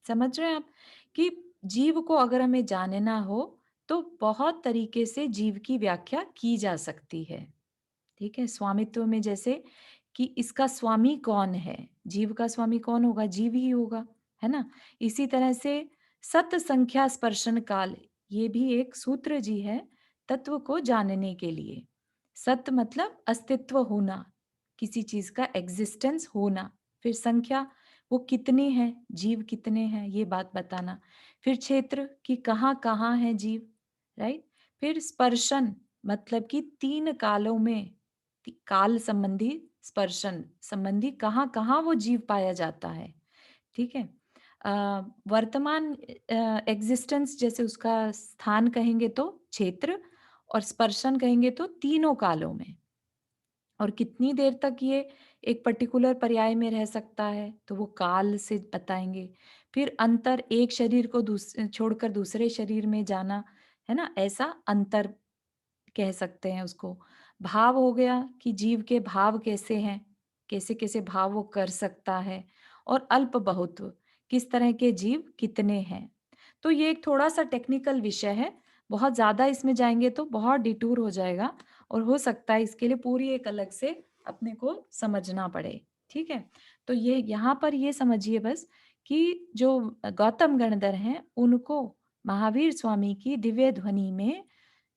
समझ रहे हैं आप, कि जीव को अगर हमें जानना हो तो बहुत तरीके से जीव की व्याख्या की जा सकती है, ठीक है। स्वामित्व में जैसे कि इसका स्वामी कौन है, जीव का स्वामी कौन होगा, जीव ही होगा, है ना। इसी तरह से सत संख्या स्पर्शन काल, ये भी एक सूत्र जी है तत्व को जानने के लिए। सत मतलब अस्तित्व होना, किसी चीज का एग्जिस्टेंस होना। फिर संख्या, वो कितने हैं, जीव कितने हैं, ये बात बताना। फिर क्षेत्र कि कहाँ कहाँ है जीव, राइट। फिर स्पर्शन मतलब कि 3 कालों में, काल संबंधी, स्पर्शन संबंधी कहाँ कहाँ वो जीव पाया जाता है, ठीक है। वर्तमान एग्जिस्टेंस, जैसे उसका स्थान कहेंगे तो क्षेत्र, और स्पर्शन कहेंगे तो तीनों कालों में। और कितनी देर तक ये एक पर्टिकुलर पर्याय में रह सकता है तो वो काल से बताएंगे। फिर अंतर, एक शरीर को छोड़कर दूसरे शरीर में जाना, है ना, ऐसा अंतर कह सकते हैं उसको। भाव हो गया कि जीव के भाव कैसे हैं, कैसे कैसे भाव वो कर सकता है। और अल्प बहुत्व, किस तरह के जीव कितने हैं। तो ये एक थोड़ा सा टेक्निकल विषय है, बहुत ज्यादा इसमें जाएंगे तो बहुत डिटूर हो जाएगा, और हो सकता है इसके लिए पूरी एक अलग से अपने को समझना पड़े, ठीक है। तो ये यहाँ पर ये समझिए बस कि जो गौतम गणधर हैं उनको महावीर स्वामी की दिव्य ध्वनि में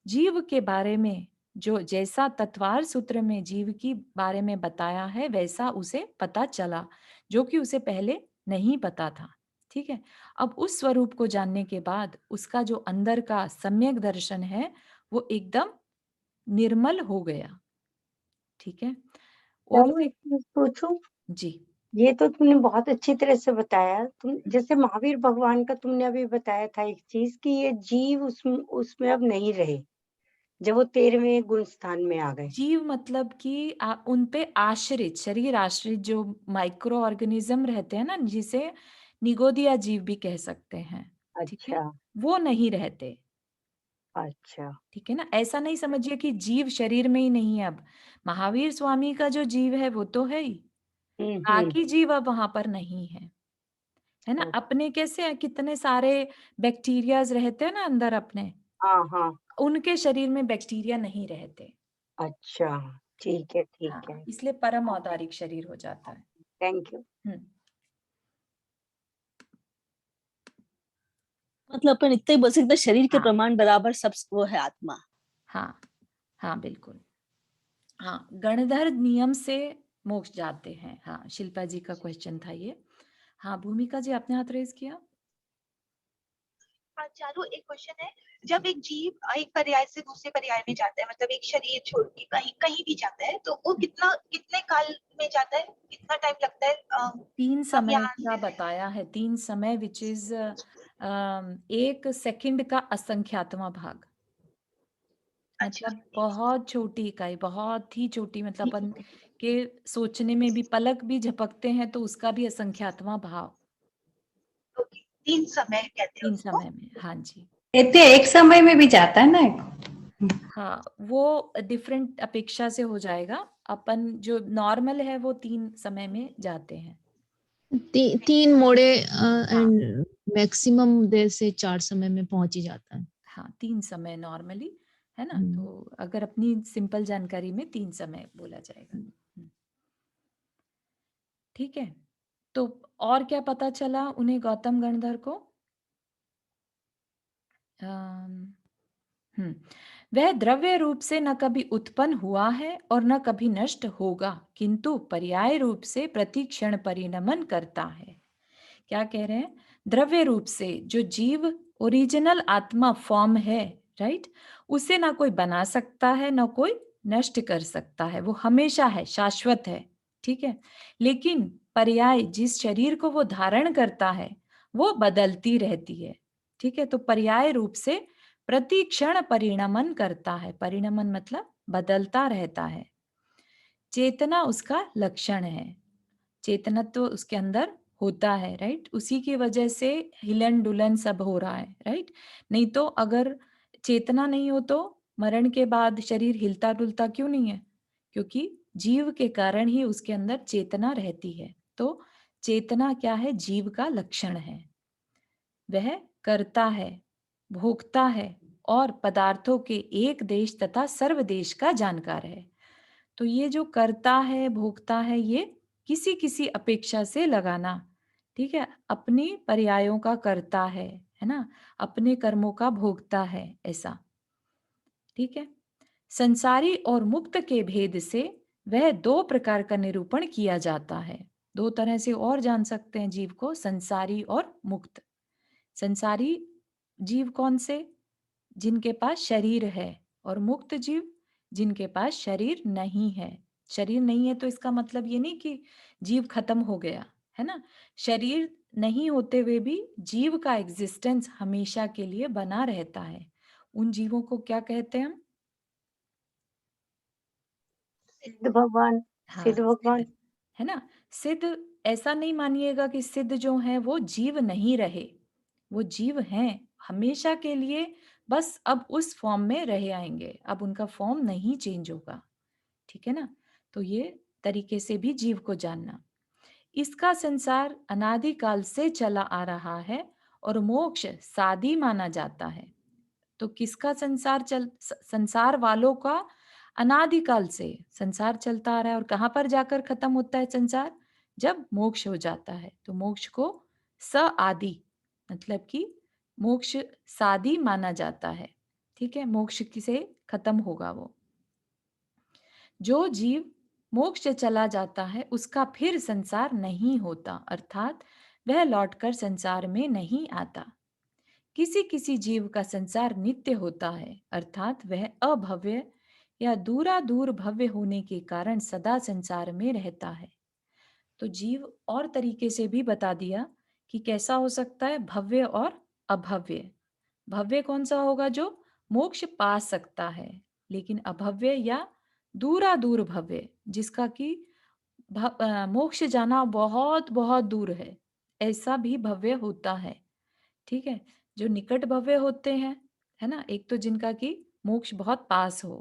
जीव के बारे में, जो जैसा तत्वार सूत्र में जीव की बारे में बताया है वैसा उसे पता चला, जो कि उसे पहले नहीं पता था, ठीक है। अब उस स्वरूप को जानने के बाद उसका जो अंदर का सम्यक दर्शन है वो एकदम निर्मल हो गया, ठीक है। और चारू, एक चीज पूछूं? जी, ये तो तुमने बहुत अच्छी तरह से बताया। तुम जैसे महावीर भगवान का तुमने अभी बताया था एक चीज कि ये जीव उसमें अब नहीं रहे जब वो 13वें गुण स्थान में आ गए। जीव मतलब कि उन पे आश्रित, शरीर आश्रित जो माइक्रो ऑर्गेनिज्म रहते हैं ना, जिसे निगोदिया जीव भी कह सकते हैं, ठीक है, अच्छा वो नहीं रहते, अच्छा। ठीक है ना। ऐसा नहीं समझिए कि जीव शरीर में ही नहीं है अब। महावीर स्वामी का जो जीव है वो तो है ही, हम्म। बाकी जीव अब वहां पर नहीं है ना। ओ, अपने कैसे हैं, कितने सारे बैक्टीरियाज रहते हैं ना अंदर अपने, हाँ हाँ। उनके शरीर में बैक्टीरिया नहीं रहते। अच्छा, ठीक है ठीक है। हाँ, इसलिए परम औदारिक शरीर हो जाता है। Thank you. हम्म, मतलब अपन इतना ही बोल सकते हैं, शरीर के हाँ प्रमाण बराबर सब वो है आत्मा। हाँ हाँ बिल्कुल। हाँ, गणधर नियम से मोक्ष जाते हैं। हाँ, शिल्पा जी का क्वेश्चन था ये। हाँ, भूमिका जी आपने हाथ रेज किया। हाँ चारू, एक क्वेश्चन है। जब एक जीव एक पर्याय से दूसरे पर्याय में जाता है, मतलब एक शरीर छोड़ के कहीं कहीं भी जाता है, तो वो कितने काल में जाता है, कितना टाइम लगता है? 3 हम समय यहाँ का से बताया है, 3 समय विच इज 1 सेकंड का असंख्यातवां भाग। अच्छा मतलब बहुत छोटी इकाई, बहुत ही छोटी, मतलब अपन के सोचने में भी, पलक भी झपकते हैं तो उसका भी असंख्यातवां भाव। ओके, 3 समय कहते हैं 3 उसको। समय में, हाँ जी। कहते हैं एक समय में भी जाता है ना एक। हाँ, वो डिफरेंट अपेक्षा से हो जाएगा। अपन जो नॉर्मल है वो 3 समय में जाते हैं। 3 मोड़े हाँ एंड मैक्सिमम देर से 4 समय में पहुंच ही जाता है। हाँ, 3 समय नॉर्मली, है ना। हम्म। तो अगर अपनी सिंपल जानकारी में 3 समय बोला जाएगा। ठीक है। तो और क्या पता चला उन्हें गौतम गणधर को? वह द्रव्य रूप से न कभी उत्पन्न हुआ है और न कभी नष्ट होगा, किंतु पर्याय रूप से प्रतिक्षण परिणमन करता है। क्या कह रहे हैं? द्रव्य रूप से जो जीव ओरिजिनल आत्मा फॉर्म है, राइट, उसे ना कोई बना सकता है ना कोई नष्ट कर सकता है, वो हमेशा है, शाश्वत है, ठीक है। लेकिन पर्याय जिस शरीर को वो धारण करता है वो बदलती रहती है। ठीक है, तो पर्याय रूप से प्रति क्षण परिणमन करता है। परिणमन मतलब बदलता रहता है। चेतना उसका लक्षण है। चेतना तो उसके अंदर होता है, राइट। उसी की वजह से हिलन डुलन सब हो रहा है, राइट। नहीं तो अगर चेतना नहीं हो तो मरण के बाद शरीर हिलता डुलता क्यों नहीं है? क्योंकि जीव के कारण ही उसके अंदर चेतना रहती है। तो चेतना क्या है? जीव का लक्षण है। वह करता है, भोगता है और पदार्थों के एक देश तथा सर्व देश का जानकार है। तो ये जो करता है, भोगता है, ये किसी किसी अपेक्षा से लगाना, ठीक है। अपनी पर्यायों का करता है ना, अपने कर्मों का भोगता है, ऐसा, ठीक है। संसारी और मुक्त के भेद से वह दो प्रकार का निरूपण किया जाता है। दो तरह से और जान सकते हैं जीव को, संसारी और मुक्त। संसारी जीव कौन से? जिनके पास शरीर है। और मुक्त जीव जिनके पास शरीर नहीं है। शरीर नहीं है तो इसका मतलब ये नहीं कि जीव खत्म हो गया, है ना। शरीर नहीं होते हुए भी जीव का एग्जिस्टेंस हमेशा के लिए बना रहता है। उन जीवों को क्या कहते हैं हम? सिद्ध भगवान, हाँ, सिद्ध भगवान। सिद्ध, है ना। सिद्ध, ऐसा नहीं मानिएगा कि सिद्ध जो है वो जीव नहीं रहे। वो जीव हैं हमेशा के लिए, बस अब उस फॉर्म में रह आएंगे, अब उनका फॉर्म नहीं चेंज होगा, ठीक है ना। तो ये तरीके से भी जीव को जानना। इसका संसार अनादिकाल से चला आ रहा है और मोक्ष सादी माना जाता है। तो किसका संसार संसार वालों का अनादिकाल से संसार चलता आ रहा है। और कहां पर जाकर खत्म होता है संसार? जब मोक्ष हो जाता है। तो मोक्ष को स आदि मतलब कि मोक्ष सादी माना जाता है, ठीक है। मोक्ष से खत्म होगा वो। जो जीव मोक्ष चला जाता है उसका फिर संसार नहीं होता, अर्थात वह लौटकर संसार में नहीं आता। किसी किसी जीव का संसार नित्य होता है, अर्थात वह अभव्य या दूरा दूर भव्य होने के कारण सदा संसार में रहता है। तो जीव और तरीके से भी बता दिया कि कैसा हो सकता है, भव्य और अभव्य। भव्य कौन सा होगा? जो मोक्ष पा सकता है। लेकिन अभव्य या दूरा दूर भव्य, जिसका कि मोक्ष जाना बहुत बहुत दूर है, ऐसा भी भव्य होता है, ठीक है। जो निकट भव्य होते हैं, है ना, एक तो जिनका कि मोक्ष बहुत पास हो,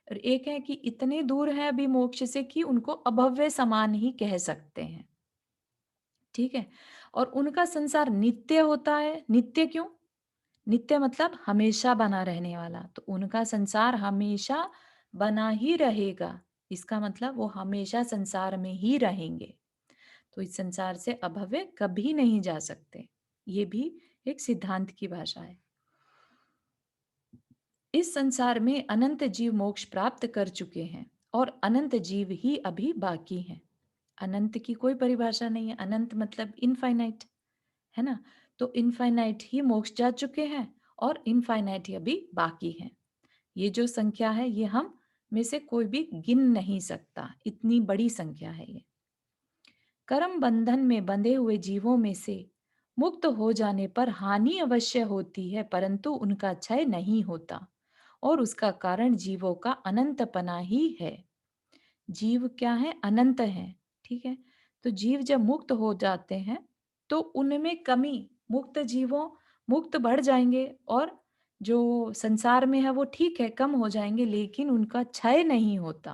और एक है कि इतने दूर है अभी मोक्ष से कि उनको अभव्य समान ही कह सकते हैं, ठीक है। और उनका संसार नित्य होता है। नित्य क्यों? नित्य मतलब हमेशा बना रहने वाला। तो उनका संसार हमेशा बना ही रहेगा, इसका मतलब वो हमेशा संसार में ही रहेंगे। तो इस संसार से अभव्य कभी नहीं जा सकते। ये भी एक सिद्धांत की भाषा है। इस संसार में अनंत जीव मोक्ष प्राप्त कर चुके हैं और अनंत जीव ही अभी बाकी हैं। अनंत की कोई परिभाषा नहीं है। अनंत मतलब इनफाइनाइट, है ना। तो इनफाइनाइट ही मोक्ष जा चुके हैं और इनफाइनाइट ही अभी बाकी हैं। ये जो संख्या है ये हम में से कोई भी गिन नहीं सकता, इतनी बड़ी संख्या है ये। कर्म बंधन में बंधे हुए जीवों में से मुक्त हो जाने पर हानि अवश्य होती है, परंतु उनका क्षय नहीं होता और उसका कारण जीवों का अनंतपना ही है। जीव क्या है? अनंत है, ठीक है। तो जीव जब मुक्त हो जाते हैं तो उनमें कमी, मुक्त जीवों मुक्त बढ़ जाएंगे और जो संसार में है वो ठीक है कम हो जाएंगे, लेकिन उनका क्षय नहीं होता।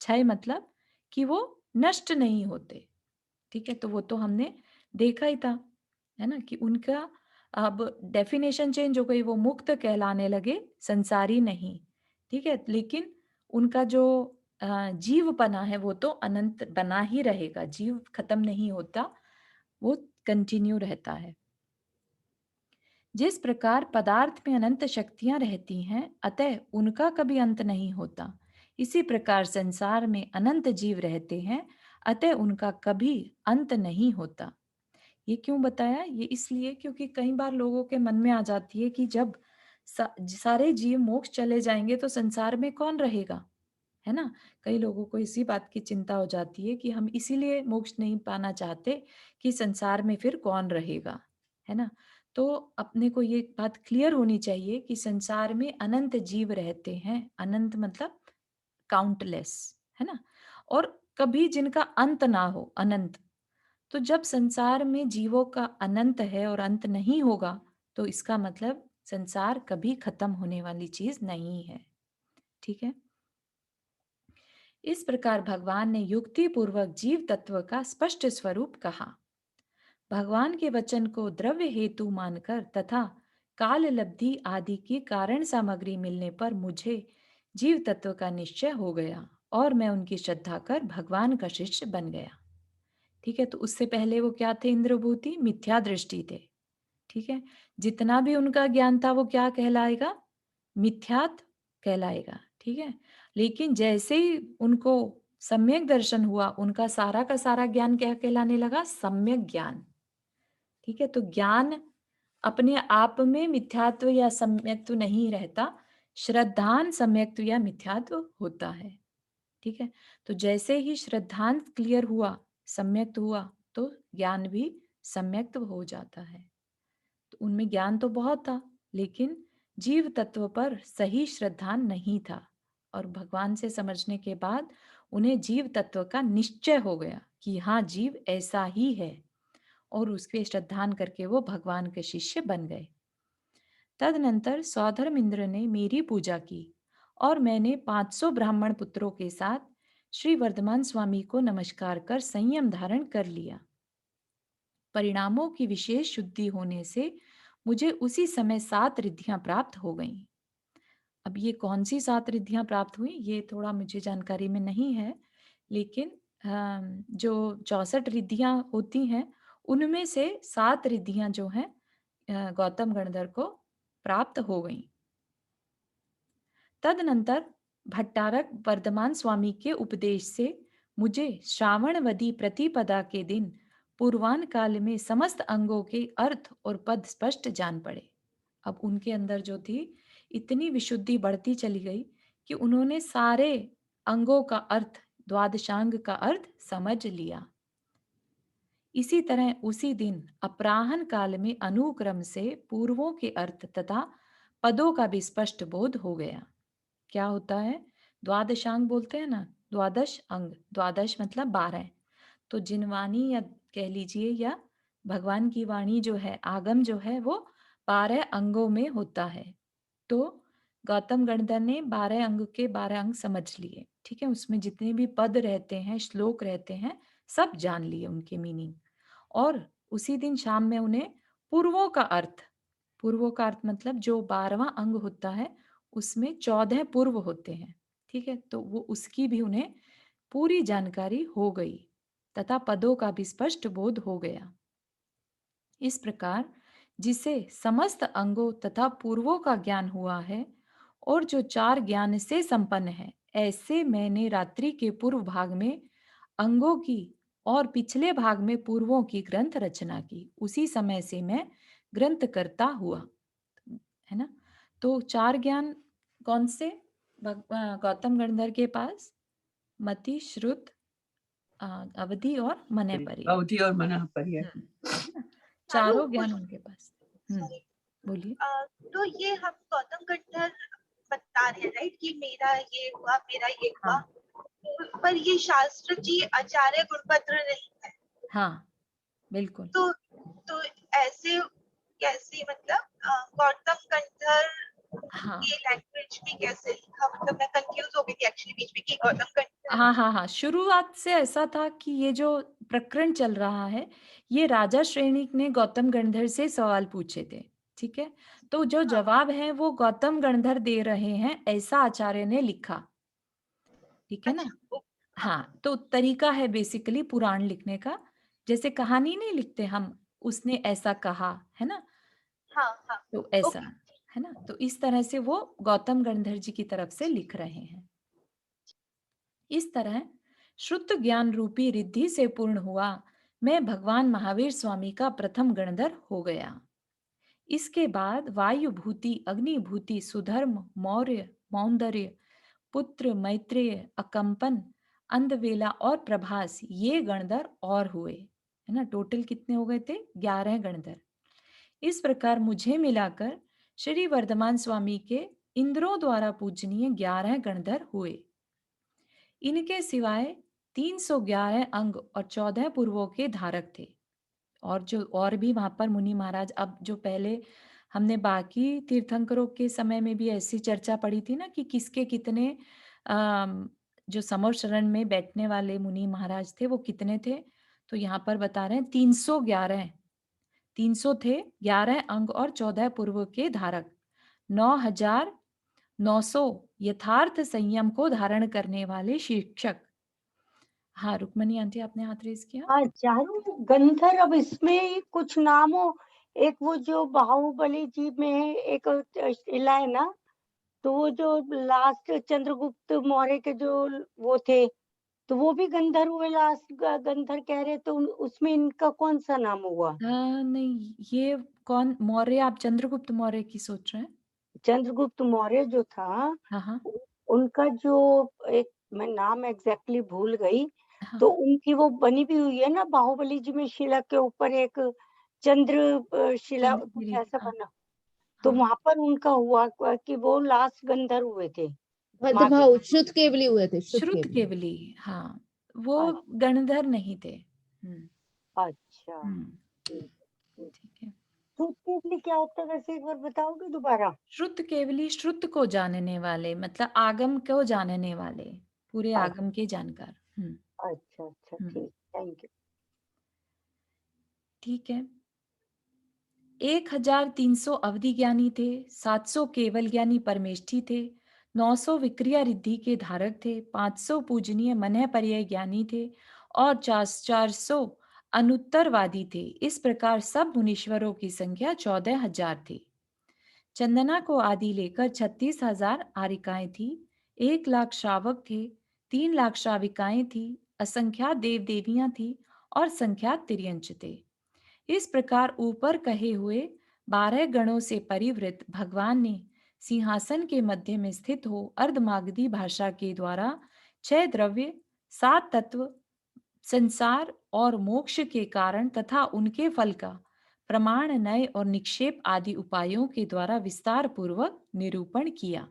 क्षय मतलब कि वो नष्ट नहीं होते, ठीक है। तो वो तो हमने देखा ही था, है ना, कि उनका अब डेफिनेशन चेंज हो गई, वो मुक्त कहलाने लगे, संसारी नहीं, ठीक है। लेकिन उनका जो जीवपना है वो तो अनंत बना ही रहेगा। जीव खत्म नहीं होता, वो कंटिन्यू रहता है। जिस प्रकार पदार्थ में अनंत शक्तियां रहती हैं, अतः उनका कभी अंत नहीं होता, इसी प्रकार संसार में अनंत जीव रहते हैं, अतः उनका कभी अंत नहीं होता। ये क्यों बताया? ये इसलिए क्योंकि कई बार लोगों के मन में आ जाती है कि जब सारे जीव मोक्ष चले जाएंगे तो संसार में कौन रहेगा, है ना? कई लोगों को इसी बात की चिंता हो जाती है कि हम इसीलिए मोक्ष नहीं पाना चाहते कि संसार में फिर कौन रहेगा, है ना? तो अपने को ये बात क्लियर होनी चाहिए कि संसार में अनंत जीव रहते हैं, अनंत मतलब काउंटलेस, है ना? और कभी जिनका अंत ना हो, अनंत। तो जब संसार में जीवों का अनंत है और अंत नहीं होगा, तो इसका मतलब संसार कभी खत्म होने वाली चीज नहीं है। ठीक है? इस प्रकार भगवान ने युक्ति पूर्वक जीव तत्व का स्पष्ट स्वरूप कहा। भगवान के वचन को द्रव्य हेतु मानकर तथा काल लब्धि आदि की कारण सामग्री मिलने पर मुझे जीव तत्व का निश्चय हो गया और मैं उनकी श्रद्धा कर भगवान का शिष्य बन गया। ठीक है, तो उससे पहले वो क्या थे? इंद्रभूति, मिथ्या दृष्टि थे। ठीक है, जितना भी उनका ज्ञान था वो क्या कहलाएगा? मिथ्यात कहलाएगा। ठीक है, लेकिन जैसे ही उनको सम्यक दर्शन हुआ, उनका सारा का सारा ज्ञान क्या कहलाने लगा? सम्यक ज्ञान। ठीक है, तो ज्ञान अपने आप में मिथ्यात्व या सम्यक्त्व नहीं रहता, श्रद्धान सम्यक्त्व या मिथ्यात्व होता है। ठीक है, तो जैसे ही श्रद्धांत क्लियर हुआ, सम्यक्त हुआ, तो ज्ञान भी सम्यक्त्व हो जाता है। तो उनमें ज्ञान तो बहुत था, लेकिन जीव तत्व पर सही श्रद्धान नहीं था, और भगवान से समझने के बाद उन्हें जीव तत्व का निश्चय हो गया कि हाँ, जीव ऐसा ही है, और उसके श्रद्धान करके वो भगवान के शिष्य बन गए। तदनंतर सौधर्म इंद्र ने मेरी पूजा की और मैंने 500 ब्राह्मण पुत्रों के साथ श्री वर्धमान स्वामी को नमस्कार कर संयम धारण कर लिया। परिणामों की विशेष शुद्धि होने से मुझे उसी समय 7 रिद्धियां प्राप्त हो गईं। अब ये कौन सी 7 रिद्धियां प्राप्त हुई, ये थोड़ा मुझे जानकारी में नहीं है, लेकिन जो 64 रिद्धियां होती हैं, उनमें से 7 रिद्धियां जो हैं गौतम गणधर को प्राप्त हो गईं। तदनंतर भट्टारक वर्धमान स्वामी के उपदेश से मुझे श्रावणवदी प्रतिपदा के दिन पूर्वान काल में समस्त अंगों के अर्थ और पद स्पष्ट जान पड़े। अब उनके अंदर जो थी इतनी विशुद्धि बढ़ती चली गई कि उन्होंने सारे अंगों का अर्थ, द्वादशांग का अर्थ समझ लिया। इसी तरह उसी दिन अपराह्न काल में अनुक्रम से पूर्वों के अर्थ तथा पदों का भी स्पष्ट बोध हो गया। क्या होता है? द्वादशांग बोलते हैं ना, द्वादश अंग, द्वादश मतलब 12। तो जिनवाणी या कह लीजिए या भगवान की वाणी जो है, आगम जो है, वो 12 अंगों में होता है। तो गौतम गणधर ने 12 अंग के 12 अंग समझ लिए। ठीक है, उसमें जितने भी पद रहते हैं, श्लोक रहते हैं, सब जान लिए उनके मीनिंग। और उसी दिन शाम में उन्हें पूर्वों का अर्थ, पूर्वों का अर्थ मतलब जो 12वां अंग होता है उसमें 14 पूर्व होते हैं। ठीक है, तो वो उसकी भी उन्हें पूरी जानकारी हो गई तथा पदों का भी स्पष्ट बोध हो गया। इस प्रकार जिसे समस्त अंगों तथा पूर्वों का ज्ञान हुआ है और जो 4 ज्ञान से संपन्न है, ऐसे मैंने रात्रि के पूर्व भाग में अंगों की और पिछले भाग में पूर्वों की ग्रंथ रचना की। उसी समय से मैं ग्रंथ करता हुआ, है ना? तो 4 ज्ञान कौन से? गौतम गणधर के पास मति, श्रुत, अवधि और मनयपर्य। अवधि और मनःपर्य। है ना? चारू, चारों ज्ञान उनके पास। सॉरी, बोलिए। तो ये हम गौतम गणधर बता रहे हैं, राइट, कि मेरा ये हुआ, मेरा ये हुआ, हाँ, पर ये शास्त्र जी आचार्य गुणपत्र नहीं है। हाँ, बिल्कुल। तो ऐसे कैसे, मतलब गौतम गणधर हाँ, ये लैंग्वेज में कैसे लिखा? मतलब मैं कंफ्यूज हो गई थी एक्चुअली बीच में कि गौतम गणधर। हाँ, हाँ, हाँ, शुरुआत से ऐसा था कि ये जो प्रकरण चल रहा है, ये राजा श्रेणिक ने गौतम गणधर से सवाल पूछे थे। ठीक है, तो जो जवाब है वो गौतम गणधर दे रहे हैं, ऐसा आचार्य ने लिखा। ठीक है ना? अच्छा, हाँ, तो तरीका है बेसिकली पुराण लिखने का, जैसे कहानी नहीं लिखते हम, उसने ऐसा कहा, है ना? हाँ हाँ, तो ऐसा, ओके। है ना? तो इस तरह से वो गौतम गणधर जी की तरफ से लिख रहे हैं। इस तरह शुद्ध ज्ञान रूपी रिद्धि से पूर्ण हुआ मैं भगवान महावीर स्वामी का प्रथम गणधर हो गया। इसके बाद वायुभूति, अग्निभूति, सुधर्म, मौर्य, मौंदर्य, पुत्र, मैत्रेय, अकंपन, अंधवेला और प्रभास, ये गणधर और हुए, है ना। टोटल कितने हो गए थे? 11 गणधर। इस प्रकार मुझे मिलाकर श्री वर्धमान स्वामी के इंद्रों द्वारा पूजनीय 11 गणधर हुए। इनके सिवाय 311 अंग और 14 पूर्वों के धारक थे। और जो और भी वहां पर मुनि महाराज, अब जो पहले हमने बाकी तीर्थंकरों के समय में भी ऐसी चर्चा पड़ी थी ना कि किसके कितने जो समर शरण में बैठने वाले मुनि महाराज थे वो कितने थे। तो यहाँ पर बता रहे हैं 311, 300 थे, 11 अंग और 14 पूर्व के धारक, 9,900 यथार्थ संयम को धारण करने वाले शिक्षक। हाँ रुक्मणी आंटी, आपने हाथ रेज किया। हाँ, चारों गंधर। अब इसमें कुछ नामों, एक वो जो बाहुबली जी में है, एक शिला है ना, तो वो जो लास्ट चंद्रगुप्त मौर्य के जो वो थे, तो वो भी गंधर हुए, लास्ट गंधर कह रहे, तो उसमें इनका कौन सा नाम हुआ? नहीं, ये कौन मौर्य? आप चंद्रगुप्त मौर्य की सोच रहे हैं? चंद्रगुप्त मौर्य जो था, हाँ हाँ उनका जो एक, मैं नाम एग्जैक्टली भूल गई, हाँ। तो उनकी वो बनी भी हुई है ना बाहुबली जी में, शिला के ऊपर एक चंद्र शिला कुछ चंद्रगिरी, ऐसा हाँ बना, तो हाँ। वहां पर उनका हुआ कि वो लास्ट गंधर हुए थे। माधव। भद्रभाव श्रुत केवली हुए थे, श्रुत श्रुत केवली। केवली, हाँ, वो अच्छा गणधर नहीं थे। अच्छा। हम्म, ठीक ठीक। ठीक है। तो केवली क्या होता है वैसे, एक बार बताओगे दोबारा? श्रुत केवली, श्रुत को जानने वाले, मतलब आगम को जानने वाले, पूरे अच्छा आगम के जानकार। अच्छा अच्छा, हम्म, ठीक, थैंक यू। ठीक है। 1,300 अवधि ज्ञानी थे, 700 केवल ज्ञानी परमेष्ठी थे, 900 विक्रिया रिद्धि के धारक थे, 500 पूजनीय मनः पर्याय ज्ञानी थे और 400 अनुत्तरवादी थे। इस प्रकार सब मुनीश्वरों की संख्या 14,000 थी। चंदना को आदि लेकर 36,000 आरिकाएं थी, 1,00,000 श्रावक थे, 3,00,000 श्राविकाएं थी, असंख्यात देव देवियां थी और संख्यात तिर्यंच थे। इस प्रकार ऊपर कहे हुए 12 गणों से परिवृत भगवान ने सिंहासन के मध्य में स्थित हो अर्धमागधी भाषा के द्वारा 6 द्रव्य, 7 तत्व, संसार और मोक्ष के कारण तथा उनके फल का प्रमाण, नय और निक्षेप आदि उपायों के द्वारा विस्तार पूर्वक निरूपण किया।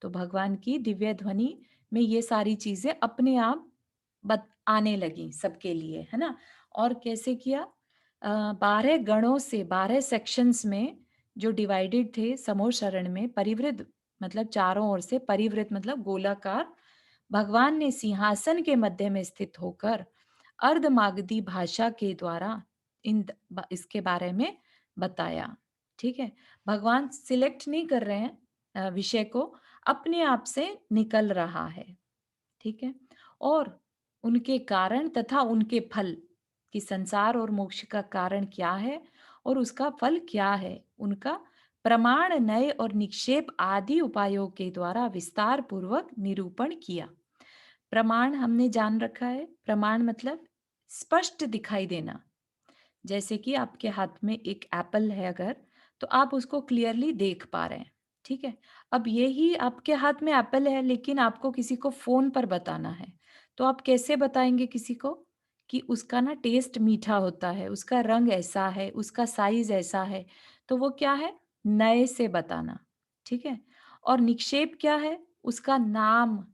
तो भगवान की दिव्य ध्वनि में ये सारी चीजें अपने आप आने लगी सबके लिए, है ना। और कैसे किया? 12 गणों से 12 सेक्शंस में जो डिवाइडेड थे समूह शरण में, परिवृत मतलब चारों ओर से, परिवृत मतलब गोलाकार, भगवान ने सिंहासन के मध्य में स्थित होकर अर्धमागधी भाषा के द्वारा इसके बारे में बताया। ठीक है, भगवान सिलेक्ट नहीं कर रहे हैं विषय को, अपने आप से निकल रहा है। ठीक है, और उनके कारण तथा उनके फल कि संसार और मोक्ष का कारण क्या है और उसका फल क्या है, उनका प्रमाण, नय और निक्षेप आदि उपायों के द्वारा विस्तार पूर्वक निरूपण किया। प्रमाण हमने जान रखा है, प्रमाण मतलब स्पष्ट दिखाई देना। जैसे कि आपके हाथ में एक एप्पल है अगर, तो आप उसको क्लियरली देख पा रहे हैं। ठीक है, अब यही आपके हाथ में एप्पल है लेकिन आपको किसी को फोन पर बताना है, तो आप कैसे बताएंगे किसी को कि उसका ना टेस्ट मीठा होता है, उसका रंग ऐसा है, उसका साइज ऐसा है। तो वो क्या है? नए से बताना। ठीक है, और निक्षेप क्या है? उसका नाम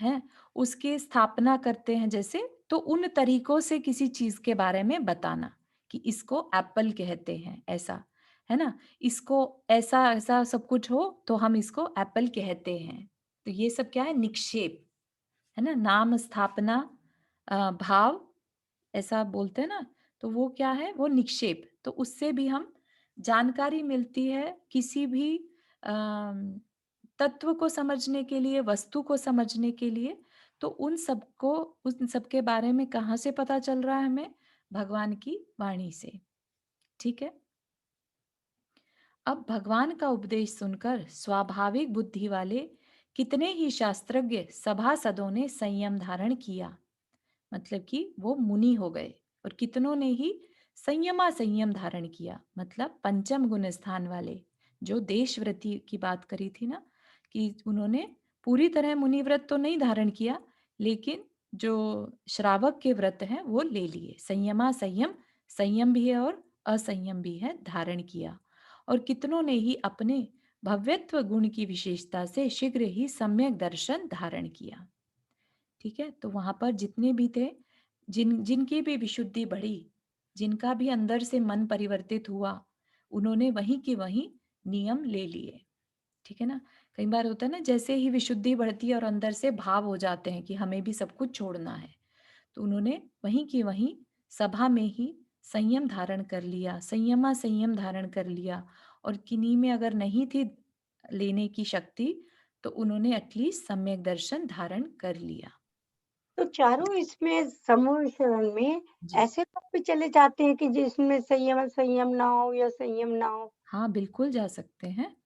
है, उसकी स्थापना करते हैं जैसे, तो उन तरीकों से किसी चीज के बारे में बताना कि इसको एप्पल कहते हैं, ऐसा, है ना। इसको ऐसा ऐसा सब कुछ हो तो हम इसको एप्पल कहते हैं। तो ये सब क्या है? निक्षेप, है ना। नाम, स्थापना, भाव, ऐसा बोलते हैं ना, तो वो क्या है? वो निक्षेप। तो उससे भी हम जानकारी मिलती है किसी भी तत्व को समझने के लिए, वस्तु को समझने के लिए। तो उन सबको, उन सबके बारे में कहाँ से पता चल रहा है हमें? भगवान की वाणी से। ठीक है, अब भगवान का उपदेश सुनकर स्वाभाविक बुद्धि वाले कितने ही शास्त्रज्ञ सभासदों ने संयम धारण किया, मतलब कि वो मुनि हो गए, और कितनों ने ही संयम धारण किया, मतलब पंचम गुण स्थान वाले, जो देशव्रति की बात करी थी ना, कि उन्होंने पूरी तरह मुनि व्रत तो नहीं धारण किया, लेकिन जो श्रावक के व्रत हैं वो ले लिए। संयमा संयम, संयम भी है और असंयम भी है, धारण किया। और कितनों ने ही अपने भव्यत्व गुण की विशेषता से शीघ्र ही सम्यक दर्शन धारण किया। ठीक है, तो वहां पर जितने भी थे, जिनकी भी विशुद्धि बढ़ी, जिनका भी अंदर से मन परिवर्तित हुआ, उन्होंने वहीं के वहीं नियम ले लिए। ठीक है ना, कई बार होता है ना, जैसे ही विशुद्धि बढ़ती है और अंदर से भाव हो जाते हैं कि हमें भी सब कुछ छोड़ना है, तो उन्होंने वहीं की वहीं सभा में ही संयम धारण कर लिया, संयमा संयम धारण कर लिया। और किन्हीं में अगर नहीं थी लेने की शक्ति, तो उन्होंने एटलीस्ट सम्यक दर्शन धारण कर लिया। तो चारों इसमें समूह शरण में जी ऐसे लोग भी चले जाते हैं कि जिसमें संयम ना हो या संयम ना हो? हाँ, बिल्कुल जा सकते हैं,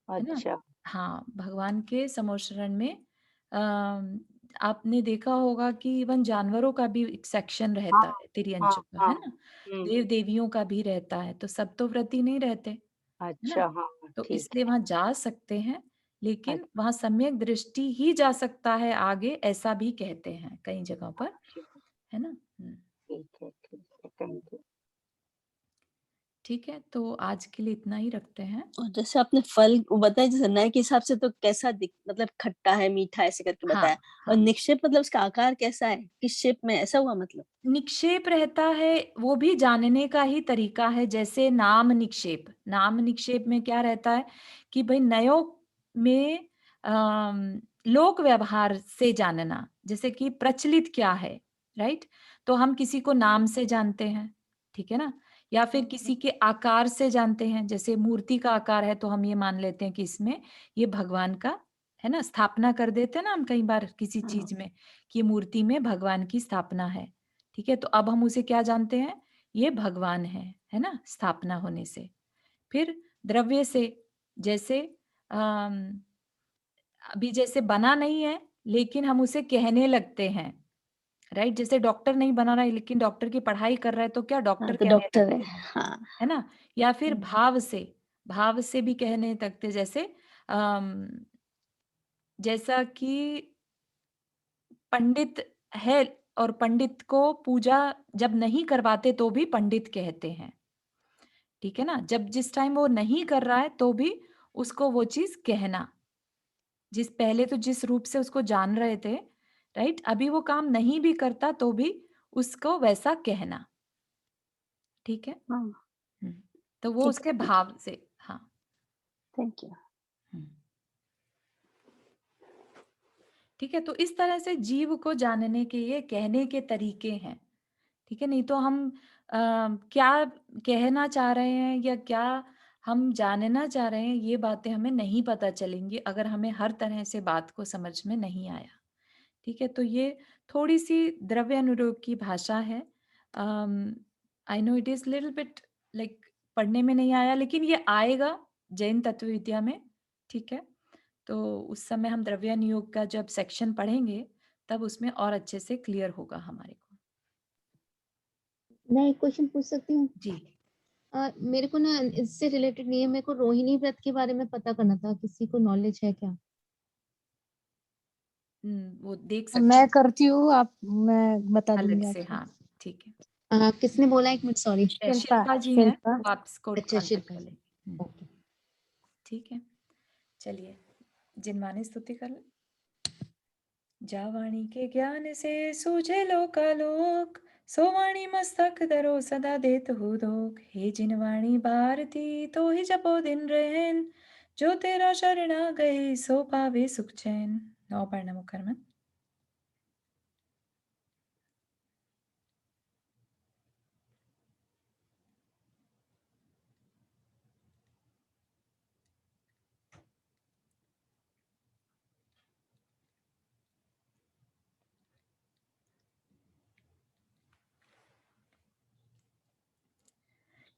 है ना। अच्छा। हाँ, भगवान के समोशरण में आपने देखा होगा कि इवन जानवरों का भी एक सेक्शन रहता हाँ, है तिर्यंच हाँ, का, हाँ। है ना। देव देवियों का भी रहता है, तो सब तो व्रती नहीं रहते, है अच्छा, ना। हाँ, तो ठीक इसलिए है। वहां जा सकते हैं, लेकिन अच्छा, वहां सम्यक दृष्टि ही जा सकता है आगे, ऐसा भी कहते हैं कई जगहों पर, है ना। ठीक है, थैंक यू। ठीक है, तो आज के लिए इतना ही रखते हैं। और जैसे आपने फल बताया, जैसे नए के हिसाब से तो कैसा दिख, मतलब खट्टा है, मीठा, ऐसे करके हाँ बताया। और हाँ, निक्षेप मतलब उसका आकार कैसा है, किस शेप में, ऐसा हुआ मतलब? निक्षेप रहता है, वो भी जानने का ही तरीका है। जैसे नाम निक्षेप, नाम निक्षेप में क्या रहता है कि भाई नयो में लोक व्यवहार से जानना, जैसे कि प्रचलित क्या है, राइट। तो हम किसी को नाम से जानते हैं, ठीक है ना, या फिर किसी के आकार से जानते हैं। जैसे मूर्ति का आकार है तो हम ये मान लेते हैं कि इसमें ये भगवान का, है ना, स्थापना कर देते हैं ना हम कई बार किसी चीज में, कि मूर्ति में भगवान की स्थापना है। ठीक है, तो अब हम उसे क्या जानते हैं, ये भगवान है ना, स्थापना होने से। फिर द्रव्य से, जैसे अभी जैसे बना नहीं है लेकिन हम उसे कहने लगते हैं, राइट। जैसे डॉक्टर नहीं बना रहा है लेकिन डॉक्टर की पढ़ाई कर रहा है, तो क्या हाँ, डॉक्टर तो कहने डॉक्टर है। लगते हैं, हाँ। है ना। या फिर भाव से, भाव से भी कहने लगते, जैसे अम, जैसा कि पंडित है, और पंडित को पूजा जब नहीं करवाते तो भी पंडित कहते हैं, ठीक है ना। जब जिस टाइम वो नहीं कर रहा है तो भी उसको वो चीज कहना, जिस पहले तो जिस रूप से उसको जान रहे थे, राइट, अभी वो काम नहीं भी करता तो भी उसको वैसा कहना, ठीक है। हाँ, हम्म, तो वो ठीक उसके है, भाव से, हाँ। Thank you. हम्म, ठीक है, तो इस तरह से जीव को जानने के ये कहने के तरीके हैं, ठीक है। नहीं तो हम क्या कहना चाह रहे हैं या क्या हम जानना चाह रहे हैं, ये बातें हमें नहीं पता चलेंगी अगर हमें हर तरह से बात को समझ में नहीं आया, ठीक है। तो ये थोड़ी सी द्रव्य अनुरोग की भाषा है। I know it is little bit like पढ़ने में नहीं आया, लेकिन ये आएगा जैन तत्व विद्या में, ठीक है। तो उस समय हम द्रव्य अनुयोग का जब सेक्शन पढ़ेंगे तब उसमें और अच्छे से क्लियर होगा हमारे को। मैं एक क्वेश्चन पूछ सकती हूँ? जी, मेरे को ना इससे रिलेटेड नहीं है, मेरे को रोहिणी व्रत के बारे में पता करना था, किसी को नॉलेज है क्या? वो देख सकते मैं करती हूँ, आप मैं बता अलग दूंगी से, आपको। हाँ, ठीक है। किसने बोला, एक मिनट, सॉरी। शिल्पा जी हैं, शिल्पा। वो आपको अच्छा, कांटेक्ट शिल्पा कर जी। लेंगे। ओके। ठीक है, चलिए जिनवानी स्तुति कर ले। जावाणी के ज्ञान से सूझे लोकालोक, सोवाणी मस्तक धरो सदा देत हो दोख। हे जिनवाणी भारती तो ही जपो दिन रहन, जो तेरा शरणा गए सो पावे सुख चैन। नौ पढ़ना मुखर।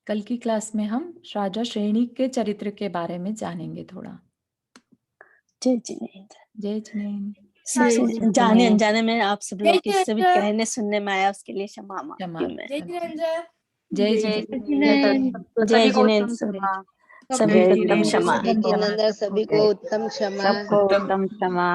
कल की क्लास में हम राजा श्रेणी के चरित्र के बारे में जानेंगे थोड़ा। जय जिनेंद्र। जय जिनेंद्र। सबसे जाने अनजाने में आप सब लोग किससे भी कहने सुनने में आया, उसके लिए क्षमा मांगती हूँ मैं। जय जय जिनेंद्र। जय जिनेंद्र, सभी को उत्तम क्षमा। जिनेंद्र, सभी को उत्तम क्षमा। सबको उत्तम क्षमा।